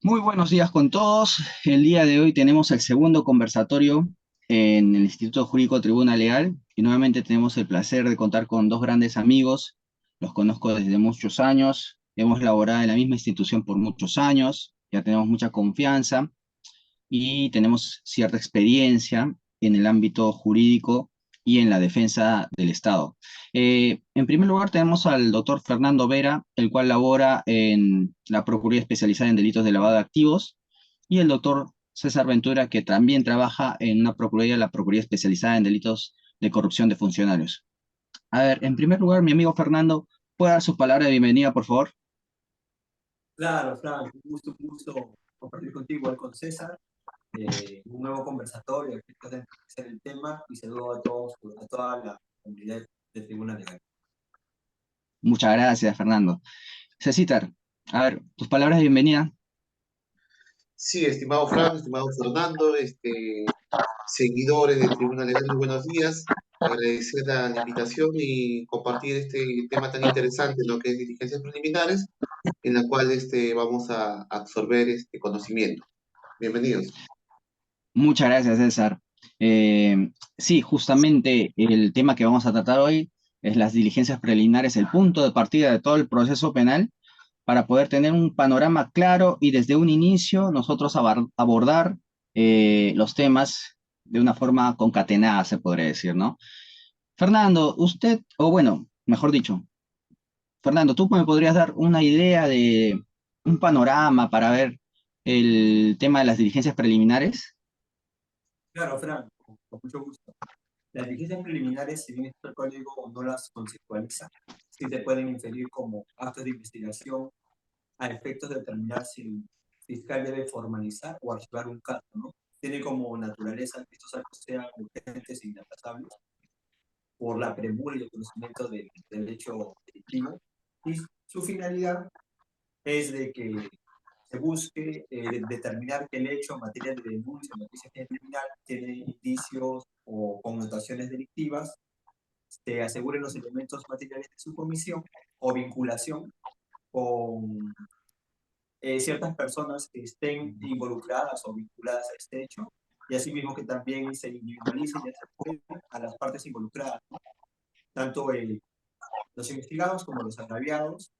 Muy buenos días con todos. El día de hoy tenemos el segundo conversatorio en el Instituto Jurídico Tribuna Legal y nuevamente tenemos el placer de contar con dos grandes amigos. Los conozco desde muchos años, hemos laborado en la misma institución por muchos años, ya tenemos mucha confianza y tenemos cierta experiencia en el ámbito jurídico y en la defensa del Estado. En primer lugar, tenemos al doctor Fernando Vera, el cual labora en la Procuraduría Especializada en Delitos de Lavado de Activos, y el doctor César Ventura, que también trabaja en una Procuraduría, la Procuraduría Especializada en Delitos de Corrupción de Funcionarios. A ver, en primer lugar, mi amigo Fernando, ¿puede dar su palabra de bienvenida, por favor? Claro, Frank, un gusto compartir contigo y con César un nuevo conversatorio acerca de enriquecer el tema y saludo a todos, a toda la comunidad de Tribuna Legal. Muchas gracias, Fernando. Cecitar, a ver, tus palabras de bienvenida. Sí, estimado Fran, estimado Fernando, seguidores de Tribuna Legal, muy buenos días. Agradecer la invitación y compartir este tema tan interesante, lo que es diligencias preliminares, en la cual vamos a absorber este conocimiento. Bienvenidos. Muchas gracias, César. Sí, justamente el tema que vamos a tratar hoy es las diligencias preliminares, el punto de partida de todo el proceso penal para poder tener un panorama claro y desde un inicio nosotros abordar los temas de una forma concatenada, se podría decir, ¿no? Fernando, usted, o bueno, mejor dicho, Fernando, ¿tú me podrías dar una idea de un panorama para ver el tema de las diligencias preliminares? Claro, Frank, con mucho gusto. Las diligencias preliminares, si bien el código no las conceptualiza, sí se pueden inferir como actos de investigación a efectos de determinar si el fiscal debe formalizar o archivar un caso, ¿no? Tiene como naturaleza que estos actos sean urgentes e inaplazables por la premura y el conocimiento del hecho delictivo. Y su finalidad es de que se busque determinar que el hecho en materia de denuncia, en materia criminal, tiene indicios o connotaciones delictivas, se aseguren los elementos materiales de su comisión o vinculación con ciertas personas que estén involucradas o vinculadas a este hecho, y asimismo que también se individualicen y aseguren a las partes involucradas, ¿no? Tanto los investigados como los agraviados,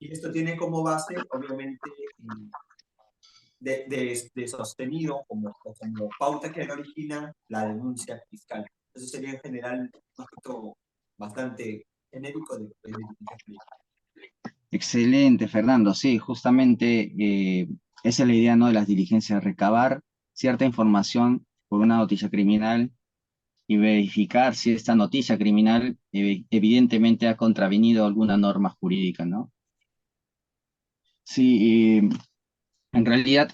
y esto tiene como base, obviamente, de sostenido como pauta que origina la denuncia fiscal. Eso sería en general un aspecto bastante genérico de diligencia penal. Excelente, Fernando. Sí, justamente esa es la idea, ¿no? De las diligencias, recabar cierta información por una noticia criminal y verificar si esta noticia criminal evidentemente ha contravenido alguna norma jurídica, ¿no? Sí, en realidad,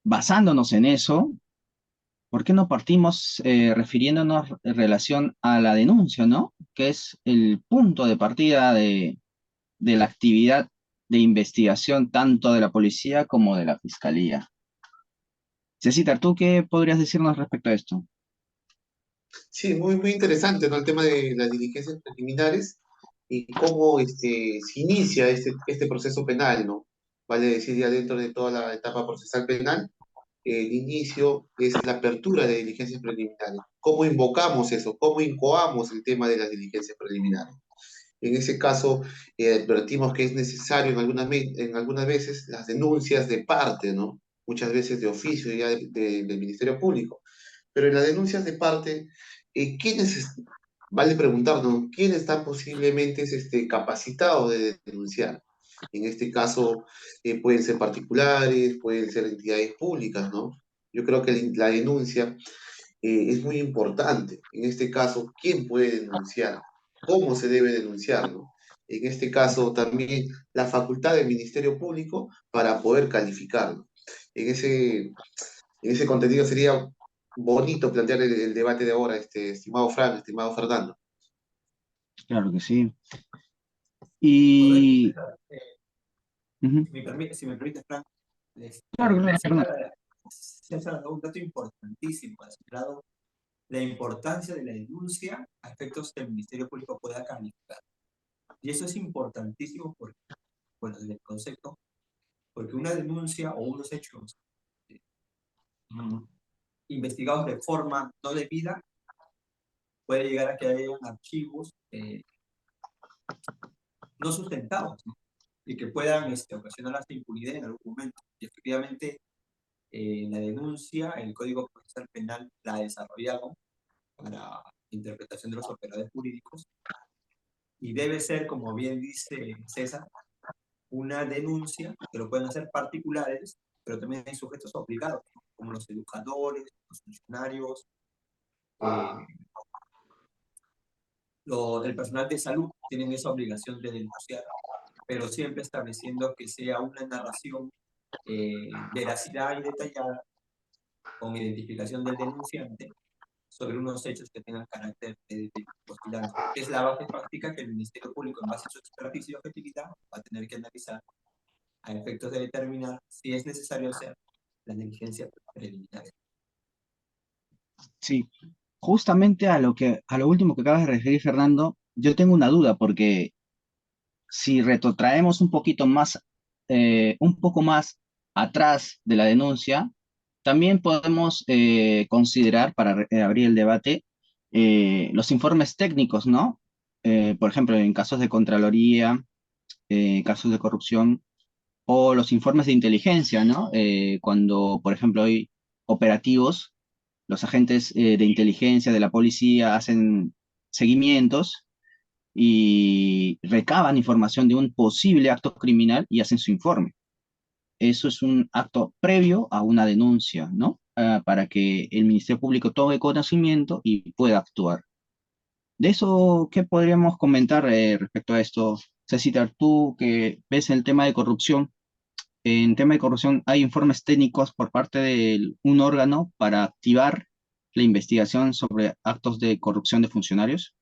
basándonos en eso, ¿por qué no partimos refiriéndonos en relación a la denuncia, ¿no? Que es el punto de partida de la actividad de investigación tanto de la policía como de la fiscalía. Cecita, ¿tú qué podrías decirnos respecto a esto? Sí, muy interesante, ¿no? El tema de las diligencias preliminares y cómo se inicia este proceso penal, ¿no? Vale decir, ya dentro de toda la etapa procesal penal, el inicio es la apertura de diligencias preliminares. ¿Cómo invocamos eso? ¿Cómo incoamos el tema de las diligencias preliminares? En ese caso, advertimos que es necesario en algunas veces las denuncias de parte, ¿no? Muchas veces de oficio ya del Ministerio Público. Pero en las denuncias de parte, vale preguntarnos, ¿quién está posiblemente capacitado de denunciar? En este caso, pueden ser particulares, pueden ser entidades públicas, ¿no? Yo creo que la denuncia es muy importante. En este caso, ¿quién puede denunciar? ¿Cómo se debe denunciarlo? En este caso, también la facultad del Ministerio Público para poder calificarlo. En ese contenido sería bonito plantear el debate de ahora, estimado Fran, estimado Fernando. Claro que sí. Correcto, Y... César. ujú. Si me permite, Frank, Claro, claro, Fernando. César ha dado un dato importantísimo, ha señalado la importancia de la denuncia a efectos que el Ministerio Público pueda calificar. Y eso es importantísimo porque, bueno, desde el concepto, porque porque una denuncia o unos hechos investigados de forma no debida puede llegar a que haya archivos no sustentados, ¿no? Y que puedan ocasionar hasta impunidad en algún momento. Y efectivamente, la denuncia, el Código Procesal Penal la ha desarrollado para interpretación de los operadores jurídicos y debe ser, como bien dice César, una denuncia que lo pueden hacer particulares, pero también hay sujetos obligados, ¿no? Como los educadores, los funcionarios, el personal de salud tienen esa obligación de denunciar, pero siempre estableciendo que sea una narración veracidad y detallada, con identificación del denunciante, sobre unos hechos que tengan carácter de postilante. Es la base práctica que el Ministerio Público, en base a su expertise y objetividad, va a tener que analizar a efectos de determinar si es necesario hacer las diligencias preliminares. Sí, justamente a lo último que acabas de referir, Fernando, yo tengo una duda, porque si retrotraemos un poco más atrás de la denuncia, también podemos considerar, para abrir el debate, los informes técnicos, ¿no? Por ejemplo, en casos de Contraloría, casos de corrupción, o los informes de inteligencia, ¿no? Cuando, por ejemplo, hay operativos, los agentes de inteligencia de la policía hacen seguimientos y recaban información de un posible acto criminal y hacen su informe. Eso es un acto previo a una denuncia, ¿no? Para que el Ministerio Público tome conocimiento y pueda actuar. De eso, ¿qué podríamos comentar respecto a esto? Cecitar, tú que ves el tema de corrupción, en tema de corrupción, ¿hay informes técnicos por parte de un órgano para activar la investigación sobre actos de corrupción de funcionarios?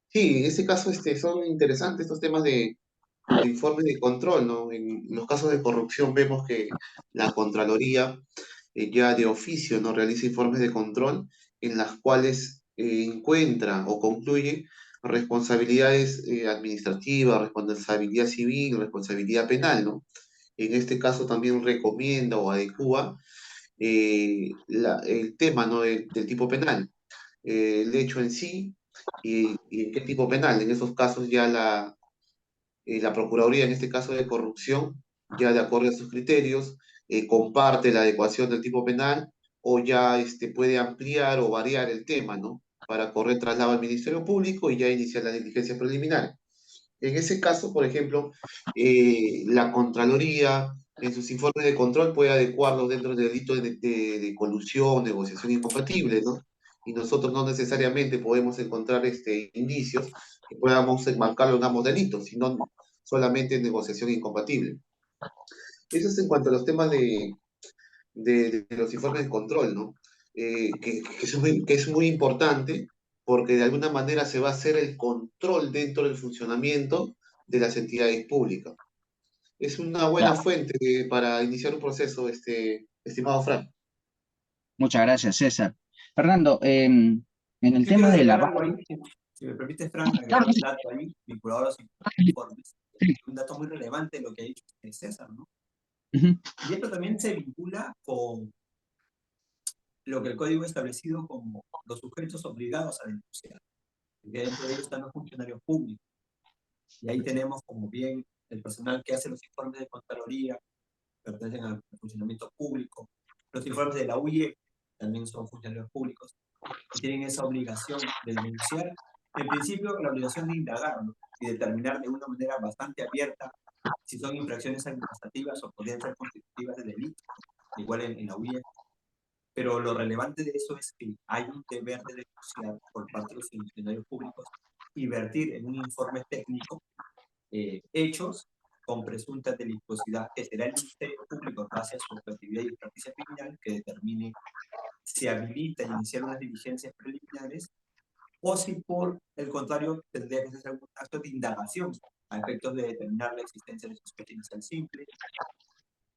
Sí, en este caso son interesantes estos temas de informes de control, ¿no? En los casos de corrupción vemos que la Contraloría ya de oficio no realiza informes de control en las cuales encuentra o concluye responsabilidades administrativas, responsabilidad civil, responsabilidad penal, ¿no? En este caso también recomienda o adecua el tema, ¿no? Del tipo penal, el hecho en sí y en qué tipo penal. En esos casos ya la Procuraduría, en este caso de corrupción, ya de acuerdo a sus criterios, comparte la adecuación del tipo penal o ya puede ampliar o variar el tema, ¿no? Para correr traslado al Ministerio Público y ya iniciar la diligencia preliminar. En ese caso, por ejemplo, la Contraloría en sus informes de control puede adecuarlos dentro del delito de colusión, negociación incompatible, ¿no? Y nosotros no necesariamente podemos encontrar indicios que podamos enmarcarlo en ambos delitos, sino solamente en negociación incompatible. Eso es en cuanto a los temas de los informes de control, ¿no? Que es muy importante porque de alguna manera se va a hacer el control dentro del funcionamiento de las entidades públicas. Es una buena Claro. fuente para iniciar un proceso, estimado Frank. Muchas gracias, César. Fernando, en el Yo quiero tema de la agregar base. algo ahí, si me permite, Frank, Claro agregar que un sí. dato ahí vinculado a los informes. Sí. Un dato muy relevante de lo que ha dicho César, ¿no? Ujú. Y esto también se vincula con lo que el código ha establecido como los sujetos obligados a denunciar, porque dentro de ellos están los funcionarios públicos. Y ahí tenemos como bien el personal que hace los informes de Contraloría, pertenecen al funcionamiento público. Los informes de la UIE también son funcionarios públicos y tienen esa obligación de denunciar. En principio, la obligación de indagar, ¿no? Y determinar de una manera bastante abierta si son infracciones administrativas o podrían ser constitutivas de delito, igual en la UIE. Pero lo relevante de eso es que hay un deber de denunciar por parte de los funcionarios públicos y vertir en un informe técnico hechos con presunta delictuosidad, que será el Ministerio Público, en base a su objetividad y experticia criminal, que determine si habilita iniciar unas diligencias preliminares o si por el contrario tendría que hacer algún acto de indagación a efectos de determinar la existencia de sospecha inicial simple.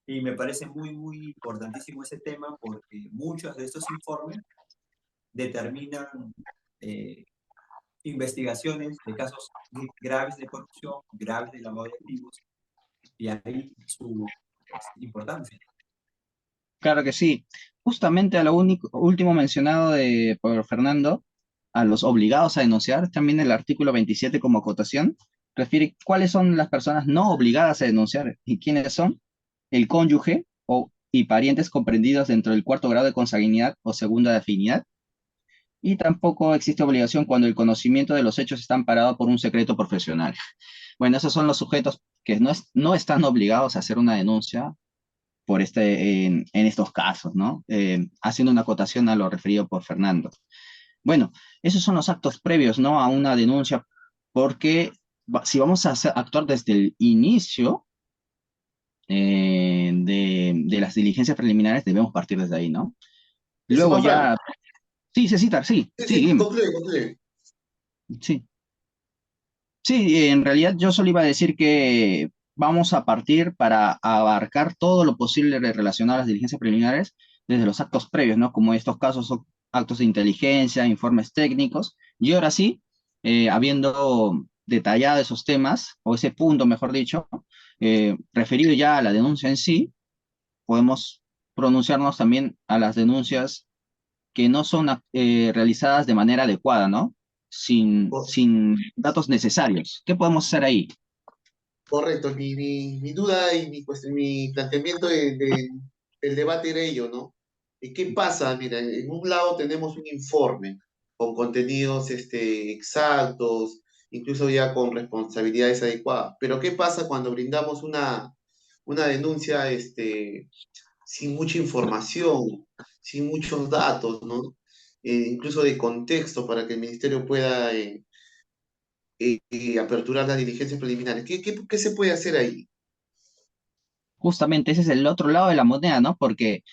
Y me parece muy, muy importantísimo ese tema porque muchos de estos informes determinan eh, investigaciones de casos graves de corrupción, graves de lavado de activos, y ahí su importante. Claro que sí. Justamente a lo último mencionado por Fernando, a los obligados a denunciar, también el artículo 27 como acotación refiere cuáles son las personas no obligadas a denunciar y quiénes son el cónyuge y parientes comprendidos dentro del cuarto grado de consanguinidad o segunda de afinidad. Y tampoco existe obligación cuando el conocimiento de los hechos está amparado por un secreto profesional. Bueno, esos son los sujetos que no están obligados a hacer una denuncia en estos casos, ¿no? Haciendo una acotación a lo referido por Fernando. Bueno, esos son los actos previos, ¿no? A una denuncia, porque si vamos a actuar desde el inicio de las diligencias preliminares, debemos partir desde ahí, ¿no? Eso, Luego Juan Pablo. ya, sí, Cecitar, sí, Sí, sí, sí, dime, concluye, concluye. sí. Sí, en realidad yo solo iba a decir que vamos a partir para abarcar todo lo posible relacionado a las diligencias preliminares desde los actos previos, ¿no? Como estos casos son actos de inteligencia, informes técnicos, y ahora sí, habiendo detallado esos temas, o ese punto, mejor dicho, referido ya a la denuncia en sí, podemos pronunciarnos también a las denuncias que no son realizadas de manera adecuada, ¿no? Sin datos necesarios. ¿Qué podemos hacer ahí? Correcto, mi duda y mi planteamiento del debate era ello, ¿no? ¿Y qué pasa? Mira, en un lado tenemos un informe con contenidos exactos, incluso ya con responsabilidades adecuadas, pero ¿qué pasa cuando brindamos una denuncia sin mucha información, sin muchos datos, ¿no? Incluso de contexto para que el ministerio pueda aperturar las diligencias preliminares? ¿Qué se puede hacer ahí? Justamente ese es el otro lado de la moneda, ¿no? Porque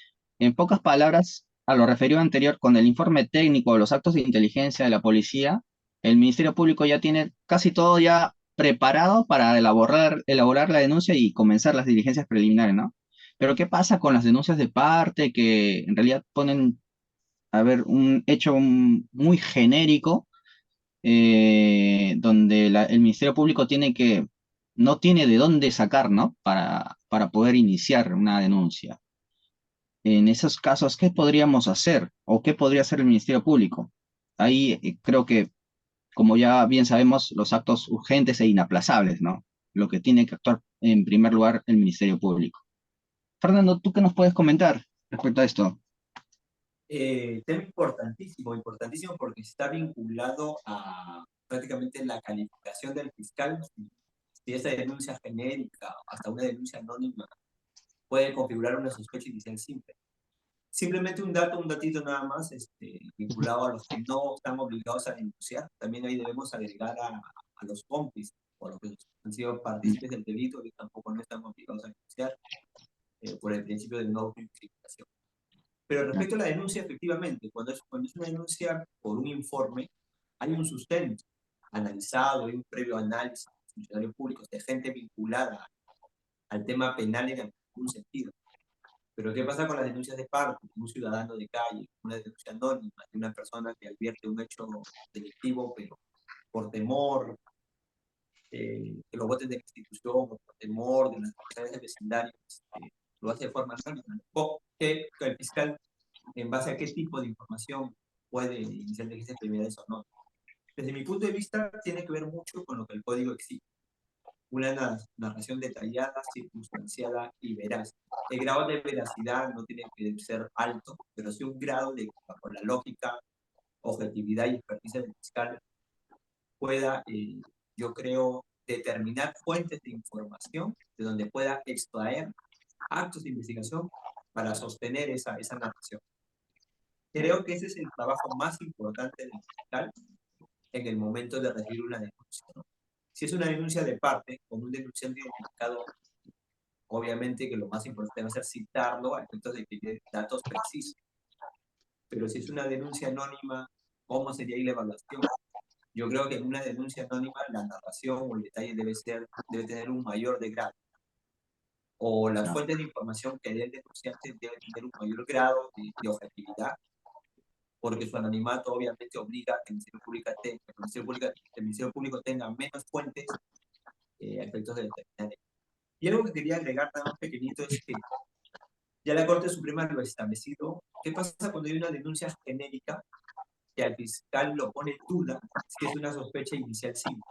en pocas palabras, a lo referido anterior, con el informe técnico de los actos de inteligencia de la policía, el Ministerio Público ya tiene casi todo ya preparado para elaborar la denuncia y comenzar las diligencias preliminares, ¿no? Pero ¿qué pasa con las denuncias de parte que en realidad ponen, a ver, un hecho muy genérico, donde el Ministerio Público no tiene de dónde sacar, ¿no? Para poder iniciar una denuncia. En esos casos, ¿qué podríamos hacer? ¿O qué podría hacer el Ministerio Público? Ahí creo que, como ya bien sabemos, los actos urgentes e inaplazables, ¿no? Lo que tiene que actuar en primer lugar el Ministerio Público. Fernando, ¿tú qué nos puedes comentar respecto a esto? Tema importantísimo, importantísimo porque está vinculado a prácticamente la calificación del fiscal. Si esa denuncia genérica, hasta una denuncia anónima, puede configurar una sospecha inicial simple. Simplemente un datito nada más, vinculado a los que no están obligados a denunciar. También ahí debemos agregar a los cómplices, o a los que han sido partícipes del delito, que tampoco no están obligados a denunciar, por el principio de no autoincriminación. Pero respecto a la denuncia, efectivamente, cuando es una denuncia por un informe, hay un sustento analizado, hay un previo análisis de funcionarios públicos, de gente vinculada al tema penal en algún sentido. Pero ¿qué pasa con las denuncias de parte? Un ciudadano de calle, una denuncia anónima de una persona que advierte un hecho delictivo, pero por temor que lo voten de la institución, o por temor de las autoridades del vecindario, lo hace de forma anónima. O que el fiscal, en base a qué tipo de información puede iniciar diligencias preliminares o no. Desde mi punto de vista, tiene que ver mucho con lo que el código exige. Una narración detallada, circunstanciada y veraz. El grado de veracidad no tiene que ser alto, pero sí un grado de, bajo la lógica, objetividad y experticia del fiscal, pueda, yo creo, determinar fuentes de información de donde pueda extraer actos de investigación para sostener esa narración. Creo que ese es el trabajo más importante del fiscal en el momento de recibir una denuncia, ¿no? Si es una denuncia de parte, con un denunciante identificado, obviamente que lo más importante va a ser citarlo a efectos de que dé datos precisos. Pero si es una denuncia anónima, ¿cómo sería ahí la evaluación? Yo creo que en una denuncia anónima la narración o el detalle debe tener un mayor degrado. O las No. fuentes de información que dé el denunciante deben tener un mayor grado de objetividad, porque su anonimato obviamente obliga a que el Ministerio Público tenga menos fuentes a efectos de determinar. Y algo que quería agregar nada más pequeñito es que ya la Corte Suprema lo ha establecido. ¿Qué pasa cuando hay una denuncia genérica que al fiscal lo pone en duda si es una sospecha inicial simple?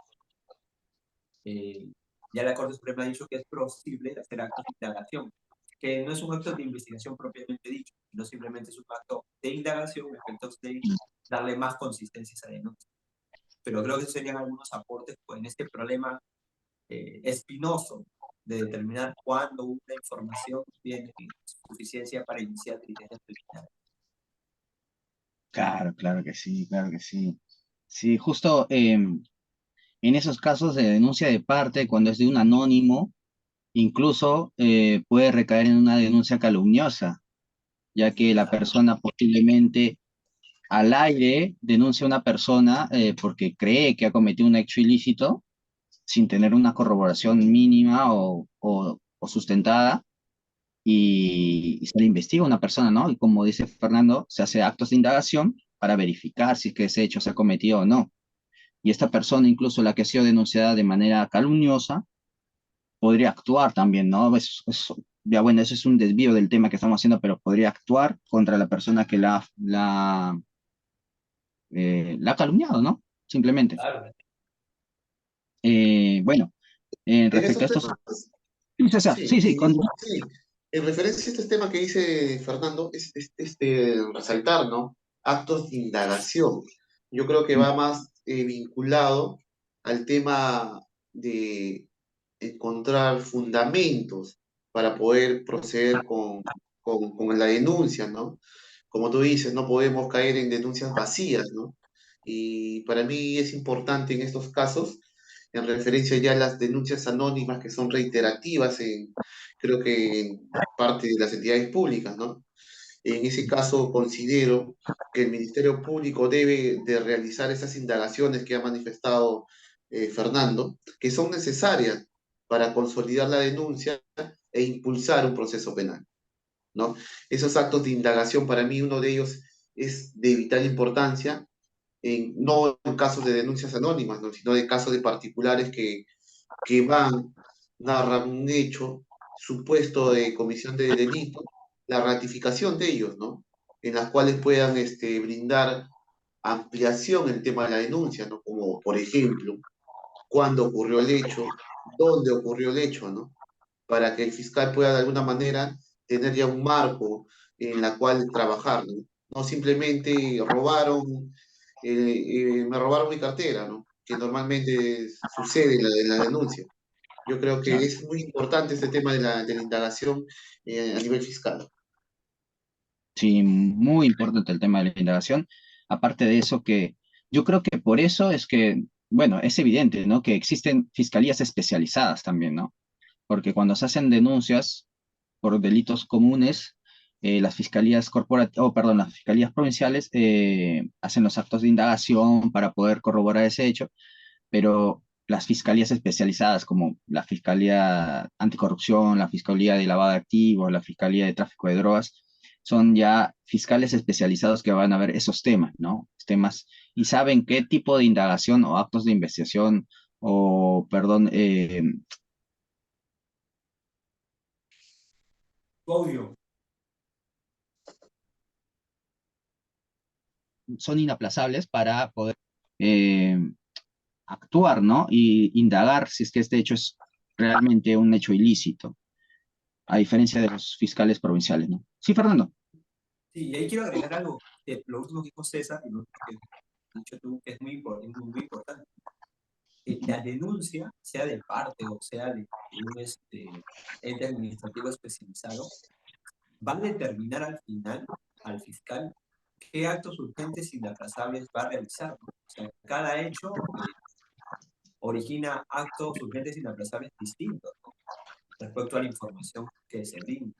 Ya la Corte Suprema ha dicho que es posible hacer actos de indagación, que no es un acto de investigación propiamente dicho, sino simplemente es un acto de indagación, efectos de darle más consistencia a esa denuncia. Pero creo que esos serían algunos aportes pues, en este problema espinoso de determinar cuándo una información tiene suficiencia para iniciar diligencias preliminares. Claro, claro que sí, claro que sí. Sí, justo en esos casos de denuncia de parte, cuando es de un anónimo, incluso puede recaer en una denuncia calumniosa, ya que la persona posiblemente al aire denuncia a una persona porque cree que ha cometido un hecho ilícito sin tener una corroboración mínima o sustentada y se le investiga a una persona, ¿no? Y como dice Fernando, se hace actos de indagación para verificar si es que ese hecho se ha cometido o no. Y esta persona, incluso la que ha sido denunciada de manera calumniosa, podría actuar también, ¿no? Ya bueno, eso es un desvío del tema que estamos haciendo, pero podría actuar contra la persona que la ha calumniado, ¿no? Simplemente. Claro. Bueno, En respecto esos a estos... temas, Sí, César, sí, sí, sí, sí, en referencia a este tema que dice Fernando, es este, resaltar, ¿no? Actos de indagación. Yo creo que va más vinculado al tema de encontrar fundamentos para poder proceder con la denuncia, ¿no? Como tú dices, no podemos caer en denuncias vacías, ¿no? Y para mí es importante en estos casos, en referencia ya a las denuncias anónimas que son reiterativas creo que en parte de las entidades públicas, ¿no? En ese caso considero que el Ministerio Público debe de realizar esas indagaciones que ha manifestado Fernando, que son necesarias para consolidar la denuncia e impulsar un proceso penal, ¿no? Esos actos de indagación, para mí, uno de ellos es de vital importancia, no en casos de denuncias anónimas, ¿no? Sino de casos de particulares que van, narran un hecho supuesto de comisión de delito, la ratificación de ellos, ¿no? En las cuales puedan brindar ampliación en el tema de la denuncia, ¿no? Como, por ejemplo, cuándo ocurrió el hecho, dónde ocurrió el hecho, ¿no? Para que el fiscal pueda de alguna manera tener ya un marco en la cual trabajar, ¿no? No simplemente me robaron mi cartera, ¿no? Que normalmente sucede en la denuncia. Yo creo que claro. es muy importante este tema de la indagación a nivel fiscal. Sí, muy importante el tema de la indagación. Aparte de eso, que yo creo que por eso es que, bueno, es evidente, ¿no? Que existen fiscalías especializadas también, ¿no? Porque cuando se hacen denuncias por delitos comunes, las fiscalías corporativas, perdón, las fiscalías provinciales hacen los actos de indagación para poder corroborar ese hecho, pero las fiscalías especializadas como la Fiscalía Anticorrupción, la Fiscalía de Lavado de Activos, la Fiscalía de Tráfico de Drogas, son ya fiscales especializados que van a ver esos temas, ¿no? Temas, y saben qué tipo de indagación o actos de investigación o, perdón, Obvio. son inaplazables para poder eh, actuar, ¿no? Y indagar si es que este hecho es realmente un hecho ilícito, a diferencia de los fiscales provinciales, ¿no? Sí, Fernando. Sí, y ahí quiero agregar algo, lo último que dijo César y lo último que has dicho tú, que es muy importante. La denuncia, sea de parte o sea de un ente administrativo especializado, va a determinar al final, al fiscal, qué actos urgentes y inaplazables va a realizar, ¿no? O sea, cada hecho origina actos urgentes e inaplazables distintos, ¿no? Respecto a la información que se brinda.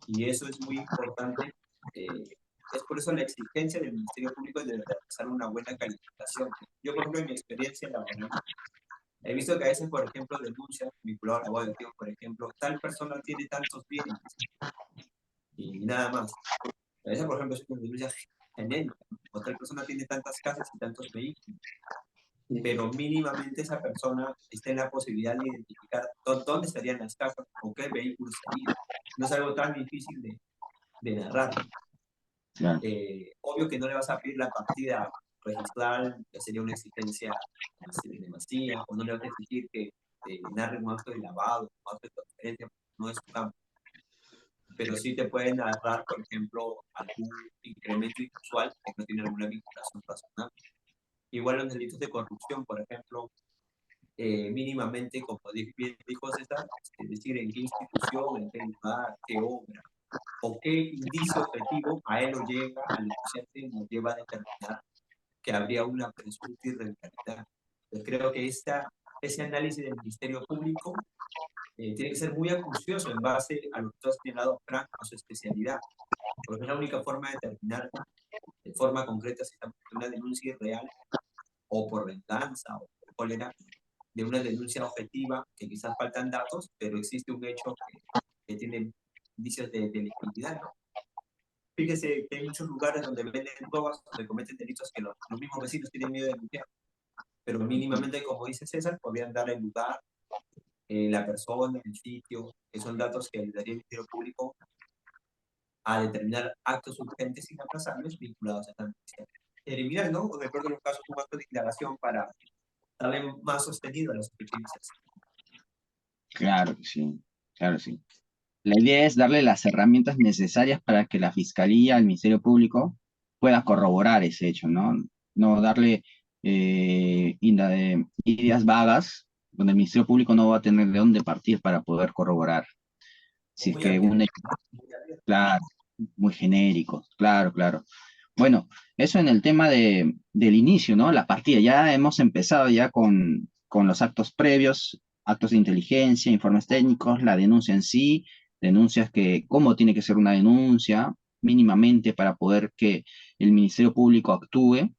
Y eso es muy importante. Es por eso la exigencia del Ministerio Público de realizar una buena calificación. Yo, por ejemplo, en mi experiencia laboral, he visto que a veces, por ejemplo, denuncias vinculadas al lavado de activos, por ejemplo, tal persona tiene tantos bienes y nada más. A veces, por ejemplo, es una denuncia genérica, ¿no? O tal persona tiene tantas casas y tantos vehículos. pero mínimamente esa persona esté en la posibilidad de identificar dónde estarían las casas o qué vehículo sería. No es algo tan difícil de narrar. Claro, Obvio que no le vas a pedir la partida registral, que sería una exigencia demasiada, o no le vas a exigir que narre un acto de lavado, un acto de transferencia, no es su campo. Pero sí te pueden narrar, por ejemplo, algún incremento inusual que no tiene alguna vinculación razonable. Igual los delitos de corrupción, por ejemplo, mínimamente, como bien dijo César, es decir, en qué institución, en qué lugar, qué obra, o qué indicio objetivo a él lo llega, al denunciante nos lleva a determinar que habría una presunta irregularidad. Yo creo que ese análisis del Ministerio Público tiene que ser muy acucioso en base a lo que tú has señalado, Frank, a su especialidad, porque es la única forma de determinar de forma concreta si estamos ante una denuncia irreal o por venganza o por cólera, de una denuncia objetiva, que quizás faltan datos, pero existe un hecho que tiene indicios de liquididad, ¿no? Fíjese que hay muchos lugares donde venden drogas, donde cometen delitos que los mismos vecinos tienen miedo de denunciar, pero mínimamente, como dice César, podrían dar el lugar, la persona, el sitio, que son datos que ayudaría el Ministerio Público a determinar actos urgentes y inaplazables vinculados a esta noticia. Eliminar, ¿no? O de acuerdo a los casos, un acto de declaración para darle más sostenido a las experiencias. claro que sí, claro que sí. La idea es darle las herramientas necesarias para que la Fiscalía, el Ministerio Público, pueda corroborar ese hecho, ¿no? No darle ideas vagas, donde el Ministerio Público no va a tener de dónde partir para poder corroborar. O Si es muy que un abierto, hecho, muy abierto. claro, muy genérico, claro, claro. Bueno, eso en el tema del inicio, ¿no? La partida. Ya hemos empezado ya con los actos previos, actos de inteligencia, informes técnicos, la denuncia en sí, denuncias que, cómo tiene que ser una denuncia mínimamente para poder que el Ministerio Público actúe.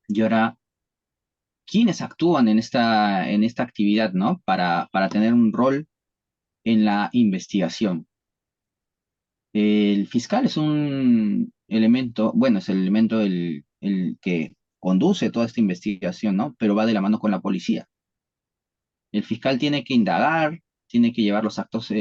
Y ahora, ¿quiénes actúan en esta actividad, ¿no? Para tener un rol en la investigación. El fiscal es un elemento, bueno, es el elemento el que conduce toda esta investigación, ¿no? Pero va de la mano con la policía. El fiscal tiene que indagar, tiene que llevar los actos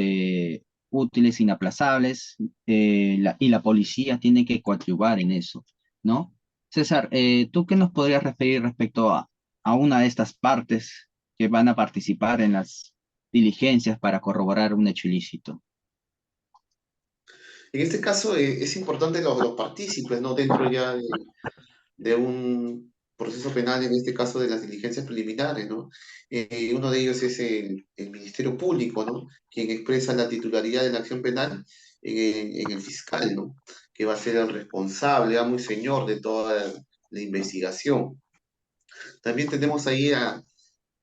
útiles, inaplazables, y la policía tiene que coadyuvar en eso, ¿no? César, ¿tú qué nos podrías referir respecto a una de estas partes que van a participar en las diligencias para corroborar un hecho ilícito? En este caso es importante los partícipes, ¿no? Dentro ya de un proceso penal, en este caso de las diligencias preliminares, ¿no? Uno de ellos es el Ministerio Público, ¿no? Quien expresa la titularidad de la acción penal en el fiscal, ¿no? Que va a ser el responsable, amo y señor de toda la investigación. También tenemos ahí a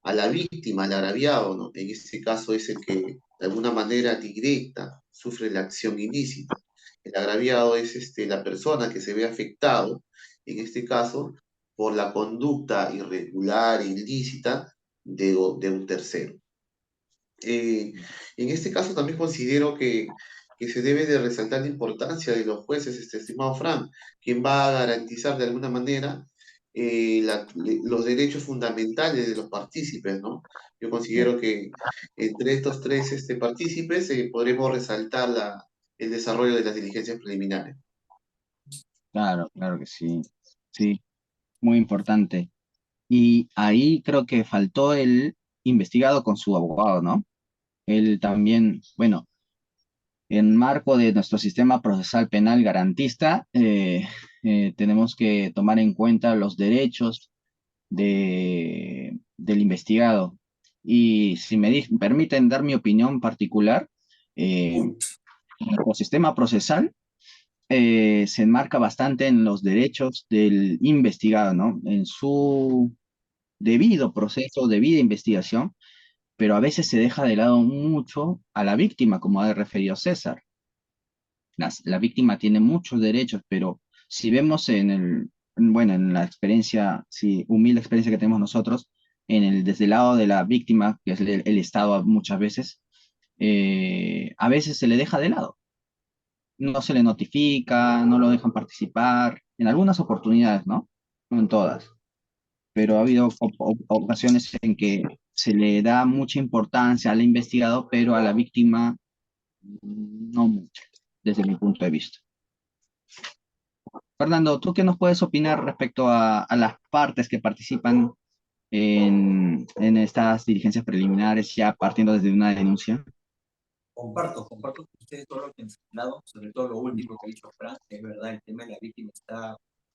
la víctima, al agraviado, ¿no? En este caso es el que de alguna manera directa sufre la acción ilícita. El agraviado es la persona que se ve afectado, en este caso, por la conducta irregular, ilícita de un tercero. Eh, en este caso también considero que se debe de resaltar la importancia de los jueces, estimado Frank, quien va a garantizar de alguna manera los derechos fundamentales de los partícipes, ¿no? Yo considero que entre estos tres partícipes podremos resaltar el desarrollo de las diligencias preliminares. Claro, claro que sí. Sí, muy importante. Y ahí creo que faltó el investigado con su abogado, ¿no? Él también, bueno, en marco de nuestro sistema procesal penal garantista, tenemos que tomar en cuenta los derechos del investigado. Y si permiten dar mi opinión particular, Uy, nuestro sistema procesal se enmarca bastante en los derechos del investigado, ¿no? En su debido proceso, debida investigación, pero a veces se deja de lado mucho a la víctima, como ha referido César. La víctima tiene muchos derechos, pero si vemos bueno, en la experiencia, si humilde experiencia que tenemos nosotros, desde el lado de la víctima, que es el Estado muchas veces, a veces se le deja de lado. No se le notifica, no lo dejan participar, en algunas oportunidades, ¿no? No en todas. pero ha habido ocasiones en que se le da mucha importancia al investigado, pero a la víctima no mucho, desde mi punto de vista. Fernando, ¿tú qué nos puedes opinar respecto a las partes que participan en estas diligencias preliminares, ya partiendo desde una denuncia? Comparto con ustedes todo lo que han señalado, sobre todo lo último que ha dicho Fran, es verdad, el tema de la víctima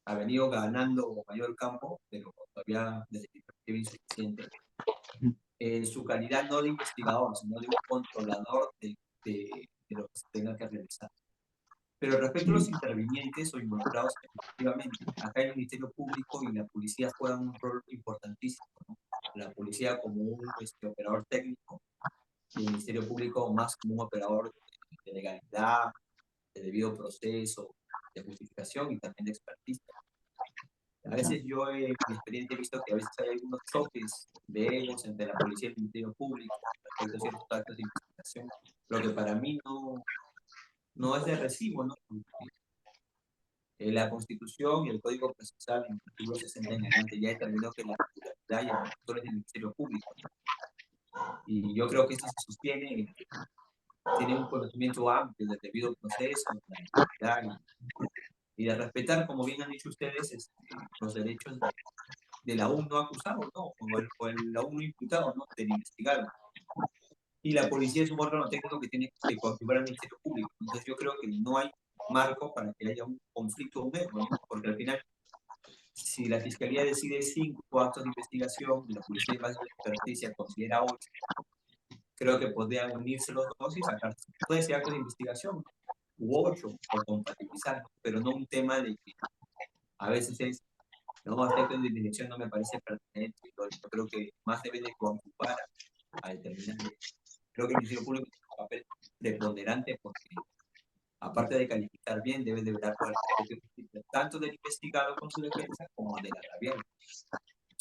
ha venido ganando mayor campo, pero todavía desde mi perspectiva insuficiente. En su calidad no de investigador, sino de un controlador de lo que se tenga que realizar. Pero respecto a los intervinientes o involucrados, efectivamente, acá el Ministerio Público y la policía juegan un rol importantísimo, ¿no? La policía como un operador técnico y el Ministerio Público más como un operador de legalidad, de debido proceso, de justificación y también de expertise. A veces yo en mi experiencia he visto que a veces hay algunos choques de egos entre la policía y el Ministerio Público respecto a ciertos actos de investigación, lo que para mí no es de recibo, ¿no? Porque la Constitución y el Código Procesal en el artículo 60 en adelante ya determinó que la titularidad y el control es del Ministerio Público. Y yo creo que esto se sostiene, tiene un conocimiento amplio del debido proceso, de la legalidad y de respetar, como bien han dicho ustedes, los derechos del aún no acusado, ¿no? O el aún no imputado, ¿no? Del investigado. Y la policía es un órgano técnico que tiene que coadyuvar al Ministerio Público. Entonces yo creo que no hay marco para que haya un conflicto o un error, ¿no? Porque al final, si la Fiscalía decide 5 actos de investigación y la Policía de Base de Justicia considera 8, creo que podrían unirse los dos y sacar, puede ser actos de investigación u 8 o compatibilizar, pero no un tema de que a veces es, no, este acto de dirección no me parece pertinente. Yo creo que más debe de coadyuvar a determinar. Creo que el Ministerio Público tiene un papel preponderante porque, aparte de calificar bien, debe de velar por el respeto tanto del investigado con su defensa como del agraviado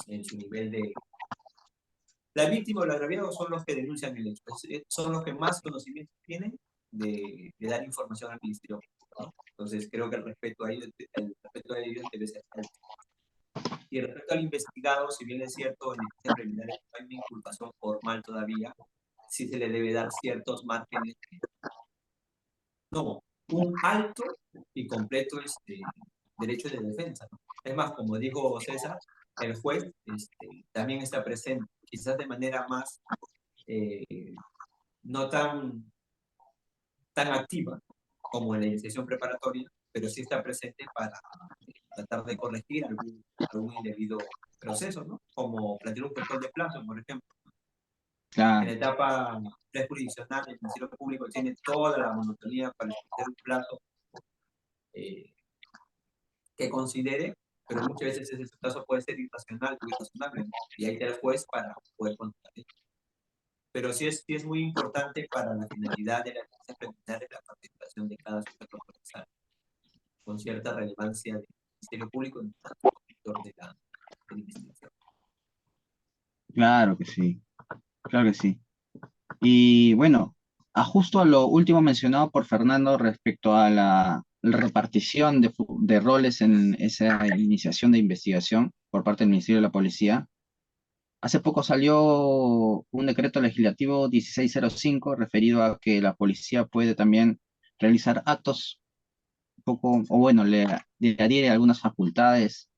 en su nivel de... La víctima o el agraviado son los que denuncian el hecho, son los que más conocimiento tienen dar información al Ministerio Público, ¿no? Entonces creo que el respeto a ellos debe ser alto. Y respecto al investigado, si bien es cierto, en diligencias preliminares no hay una inculpación formal todavía, sí se le debe dar ciertos márgenes, no, un alto y completo derecho de defensa, ¿no? Es más, como dijo César, el juez también está presente, quizás de manera más, no tan activa como en la iniciación preparatoria, pero sí está presente para tratar de corregir algún indebido proceso, ¿no? Como plantear un control de plazo, por ejemplo. En la etapa prejurisdiccional, el Ministerio Público tiene toda la monotonía para establecer un plazo que considere, pero muchas veces ese plazo puede ser irracional o irrazonable, ¿no? Y ahí está el juez para poder controlar. Pero sí es muy importante para la finalidad de la defensa preliminar la participación de cada sujeto procesal, con cierta relevancia del Ministerio Público en el sector de la investigación. Claro que sí, claro que sí. Y bueno, justo a lo último mencionado por Fernando respecto a la repartición de roles en esa iniciación de investigación por parte del Ministerio de la Policía, hace poco salió un decreto legislativo 1605 referido a que la policía puede también realizar actos un poco, o bueno, le adhiere algunas facultades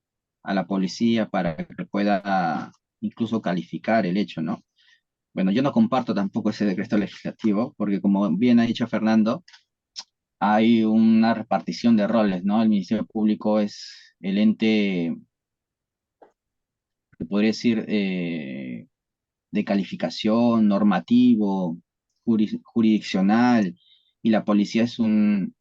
a la policía para que pueda incluso calificar el hecho, ¿no? Bueno, yo no comparto tampoco ese decreto legislativo, porque como bien ha dicho Fernando, hay una repartición de roles, ¿no? El Ministerio Público es el ente, se podría decir, de calificación, normativo, jurisdiccional, y la policía es cumple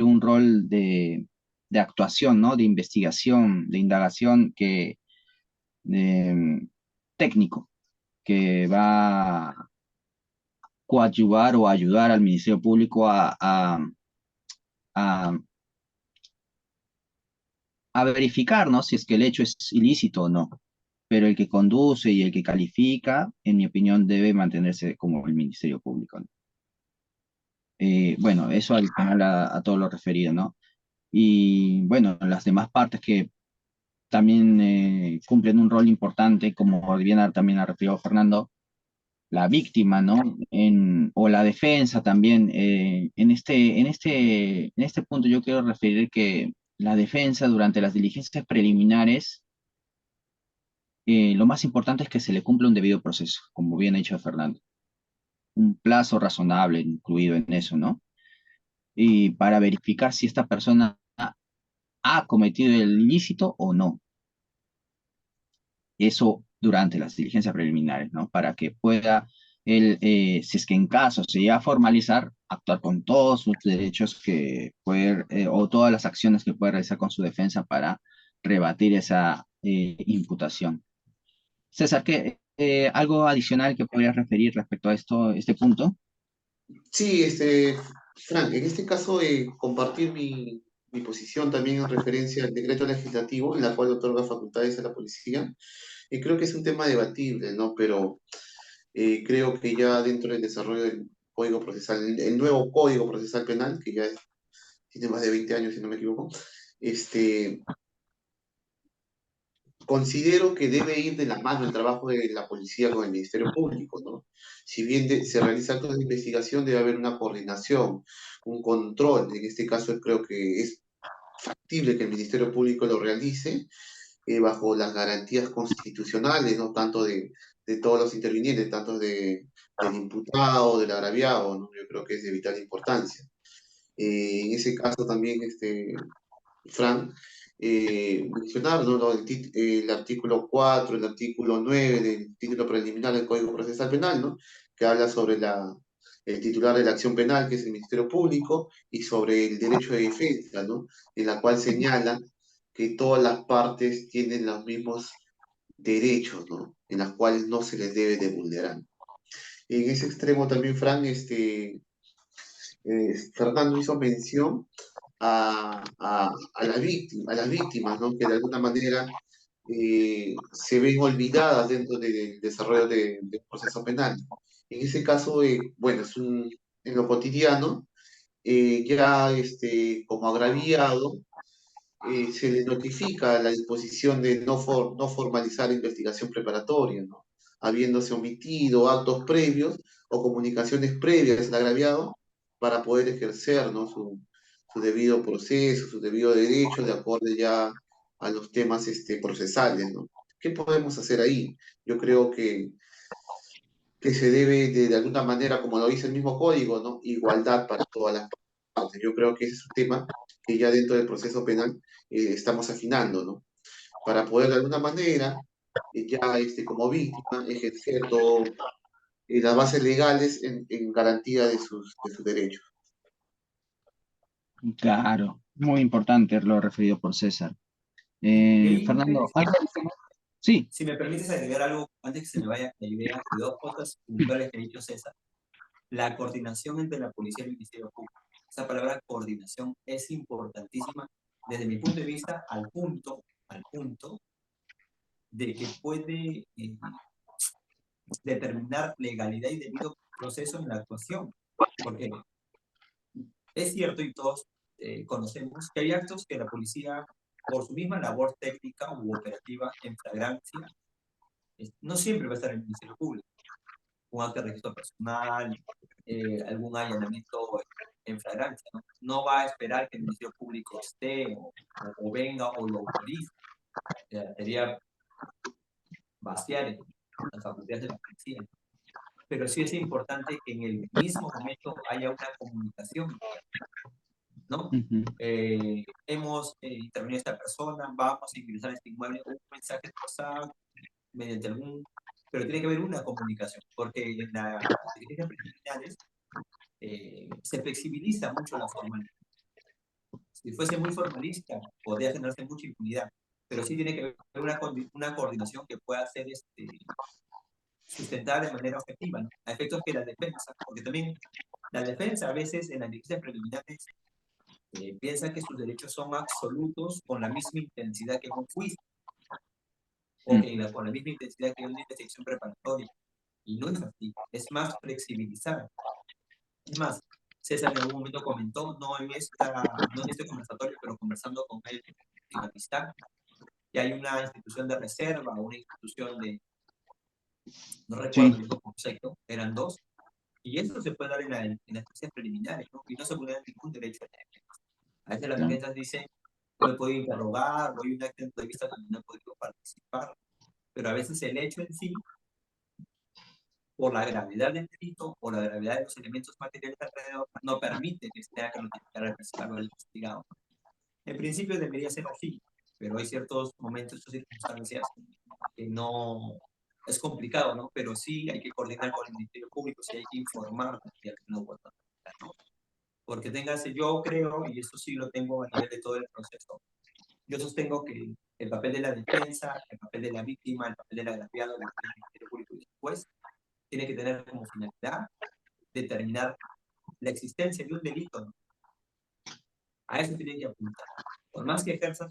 un rol de actuación, ¿no? De investigación, de indagación eh, técnico, que va a coadyuvar o ayudar al Ministerio Público a- a verificar, ¿no? Si es que el hecho es ilícito o no. Pero el que conduce y el que califica, en mi opinión, debe mantenerse como el Ministerio Público, ¿no? Bueno, eso al final a todo lo referido, ¿no? Y bueno, las demás partes que también cumplen un rol importante, como bien también ha referido Fernando, la víctima, ¿no? O la defensa también. En este punto yo quiero referir que la defensa durante las diligencias preliminares, lo más importante es que se le cumpla un debido proceso, como bien ha dicho Fernando. Un plazo razonable incluido en eso, ¿no? Y para verificar si esta persona ha cometido el ilícito o no. Eso durante las diligencias preliminares, ¿no? Para que pueda él, si es que en caso se llega a formalizar, actuar con todos sus derechos o todas las acciones que puede realizar con su defensa para rebatir esa imputación. César, algo adicional que podrías referir respecto a este punto? Sí, Frank, en este caso compartir mi posición también en referencia al decreto legislativo, en la cual otorga facultades a la policía. Creo que es un tema debatible, ¿no? Pero creo que ya dentro del desarrollo del Código Procesal, el nuevo Código Procesal Penal, que tiene más de 20 años, si no me equivoco, este, considero que debe ir de la mano el trabajo de la policía con el Ministerio Público, ¿no? Si bien se realiza actos de investigación, debe haber una coordinación, un control. En este caso, creo que es factible que el Ministerio Público lo realice bajo las garantías constitucionales, ¿no? Tanto de todos los intervinientes, tanto del imputado, del agraviado, ¿no? Yo creo que es de vital importancia. En ese caso también, Fran, mencionar, ¿no? El artículo 4, el artículo 9 del título preliminar del Código Procesal Penal, ¿no? Que habla sobre el titular de la acción penal, que es el Ministerio Público, y sobre el derecho de defensa, ¿no? En la cual señala que todas las partes tienen los mismos derechos, ¿no? En las cuales no se les debe de vulnerar. En ese extremo también, Fran, Fernando hizo mención a las víctimas, ¿no? Que de alguna manera se ven olvidadas dentro del desarrollo del proceso penal. En ese caso, bueno, en lo cotidiano, ya como agraviado, se le notifica la disposición de no formalizar la investigación preparatoria, ¿no? Habiéndose omitido actos previos o comunicaciones previas al agraviado para poder ejercer, ¿no? su debido proceso, su debido derecho, de acuerdo ya a los temas procesales, ¿no? ¿Qué podemos hacer ahí? Yo creo que se debe de alguna manera, como lo dice el mismo código, ¿no? Igualdad para todas las partes. Yo creo que ese es un tema que ya dentro del proceso penal estamos afinando, ¿no? Para poder de alguna manera ya como víctima ejercer todo, las bases legales en garantía de sus derechos. Claro, muy importante lo referido por César. Y ahí, Fernando, ¿algo adicional? Sí. si me permites agregar algo antes que se me vaya la idea, de dos cosas puntuales que ha dicho César. La coordinación entre la policía y el Ministerio Público. Esa palabra coordinación es importantísima desde mi punto de vista al punto de que puede determinar legalidad y debido proceso en la actuación. Porque es cierto y todos conocemos que hay actos que la policía, por su misma labor técnica u operativa en flagrancia, no siempre va a estar en el Ministerio Público. Un acto de registro personal, algún allanamiento en flagrancia, ¿no? No va a esperar que el Ministerio Público esté o venga o lo autorice. Sería vaciar las facultades de la policía. Pero sí es importante que en el mismo momento haya una comunicación, ¿no? Ujú. Hemos intervenido esta persona, vamos a ingresar a este inmueble, un mensaje de WhatsApp, mediante algún... Pero tiene que haber una comunicación, porque en las diligencias preliminares se flexibiliza mucho la formalidad. Si fuese muy formalista, podría generarse mucha impunidad, pero sí tiene que haber una coordinación que pueda ser sustentada de manera objetiva, ¿no? A efectos que la defensa, porque también la defensa a veces en las diligencias preliminares piensa que sus derechos son absolutos con la misma intensidad que un juicio, o que con la misma intensidad que una investigación preparatoria, y no es así, es más flexibilizada. Es más, César en algún momento comentó, no en este conversatorio, pero conversando con él en amistad, y hay una institución de reserva, una institución de, no recuerdo Sí, el concepto, eran dos, y eso se puede dar en las instancias preliminares, ¿no? Y no se vulnera ningún derecho a la defensa. A veces las claro, defensas dicen, no he podido interrogar, o hay un acto de vista donde no he podido participar, pero a veces el hecho en sí, por la gravedad del delito o la gravedad de los elementos materiales alrededor, no permite que se tenga que notificar al fiscal o al investigado. En principio debería ser así, pero hay ciertos momentos o circunstancias que no es complicado, ¿no? Pero sí hay que coordinar con el Ministerio Público, sí hay que informar de que no puedo, ¿no? Porque tengas, yo creo, y esto sí lo tengo a nivel de todo el proceso, yo sostengo que el papel de la defensa, el papel de la víctima, el papel del agraviado, el papel del Ministerio Público y después, tiene que tener como finalidad determinar la existencia de un delito, ¿no? A eso tienen que apuntar. Por más que ejerza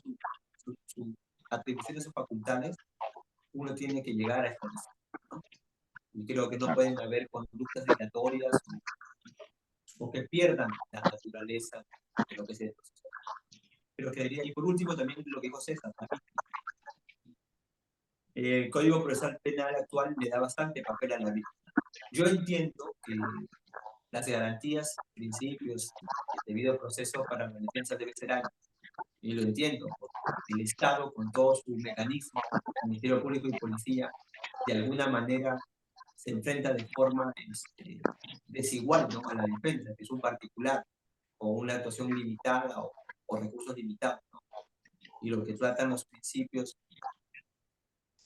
sus atribuciones o facultades, uno tiene que llegar a establecer, ¿no? Y creo que no claro. pueden haber conductas dilatorias o que pierdan la naturaleza de lo que es el proceso. Pero creería, y por último también lo que dijo César, también, el Código Procesal Penal actual le da bastante papel a la víctima. Yo entiendo que las garantías, principios y el debido proceso para la defensa debe ser alto, y lo entiendo, porque el Estado, con todo su mecanismo, Ministerio Público y Policía, de alguna manera se enfrenta de forma desigual, ¿no? A la defensa, que es un particular, o una actuación limitada o recursos limitados, ¿no? Y lo que tratan los principios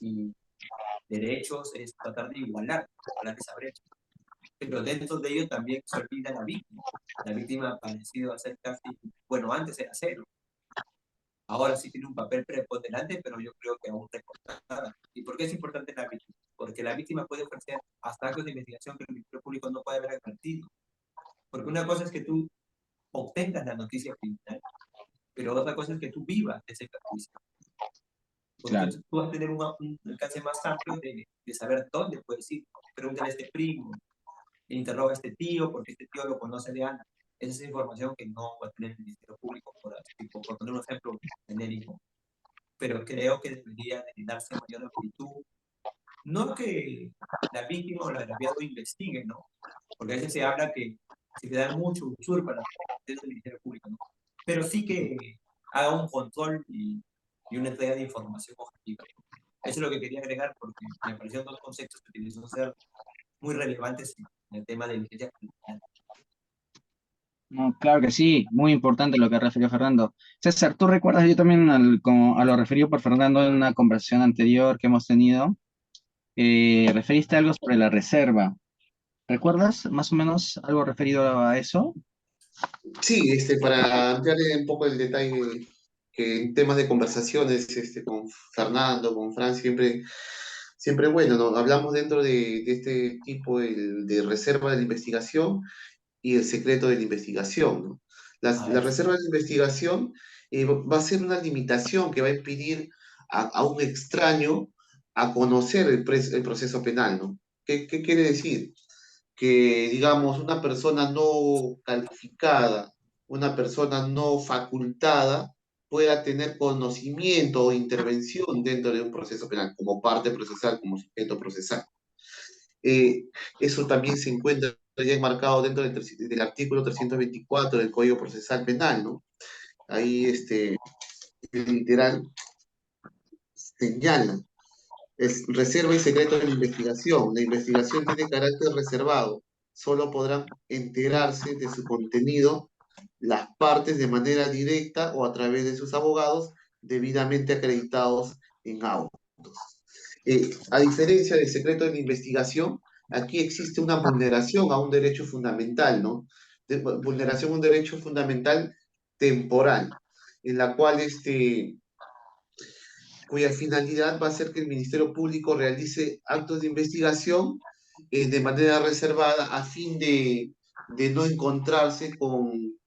y derechos es tratar de igualar esa brecha. Pero dentro de ello también se olvida la víctima. La víctima ha parecido hacer casi, bueno, antes era cero. Ahora sí tiene un papel preponderante, pero yo creo que aún recortada. ¿Y por qué es importante la víctima? Porque la víctima puede ofrecer hasta actos de investigación que el Ministerio Público no puede haber advertido. Porque una cosa es que tú obtengas la noticia criminal, pero otra cosa es que tú vivas ese perjuicio. Porque Claro. tú vas a tener un alcance más amplio de saber dónde puedes ir. Pregúntale a este primo, interroga a este tío, porque este tío lo conoce de Ana. Esa es información que no va a tener el Ministerio Público, por poner un ejemplo genérico. Pero creo que debería de darse mayor amplitud. No que la víctima o el agraviado investigue, ¿no? Porque a veces se habla que se le da mucho usurpa la competencia del Ministerio Público, ¿no? Pero sí que haga un control y una entrega de información objetiva. Eso es lo que quería agregar porque me parecieron dos conceptos que utilizó ser muy relevantes en el tema de inteligencia criminal. No, claro que sí, muy importante lo que refirió Fernando. César, ¿tú recuerdas? Yo también como a lo referido por Fernando en una conversación anterior que hemos tenido, referiste algo sobre la reserva. ¿Recuerdas más o menos algo referido a eso? Sí, para ampliarle un poco el detalle, que en temas de conversaciones con Fernando, con Fran, siempre bueno, ¿no? Hablamos dentro de este tipo de reserva de la investigación y el secreto de la investigación, ¿no? A La ver, reserva de la investigación va a ser una limitación que va a impedir a un extraño a conocer el proceso penal, ¿no? ¿Qué quiere decir? Que, digamos, una persona no calificada, una persona no facultada, pueda tener conocimiento o intervención dentro de un proceso penal, como parte procesal, como sujeto procesal. Eso también se encuentra ya enmarcado dentro del artículo 324 del Código Procesal Penal, ¿no? Ahí, literal, señala, es reserva y secreto de la investigación. La investigación tiene carácter reservado. Solo podrán enterarse de su contenido las partes de manera directa o a través de sus abogados debidamente acreditados en autos. A diferencia del secreto de la investigación, aquí existe una vulneración a un derecho fundamental, ¿no? Vulneración a un derecho fundamental temporal, en la cual cuya finalidad va a ser que el Ministerio Público realice actos de investigación de manera reservada a fin de no encontrarse con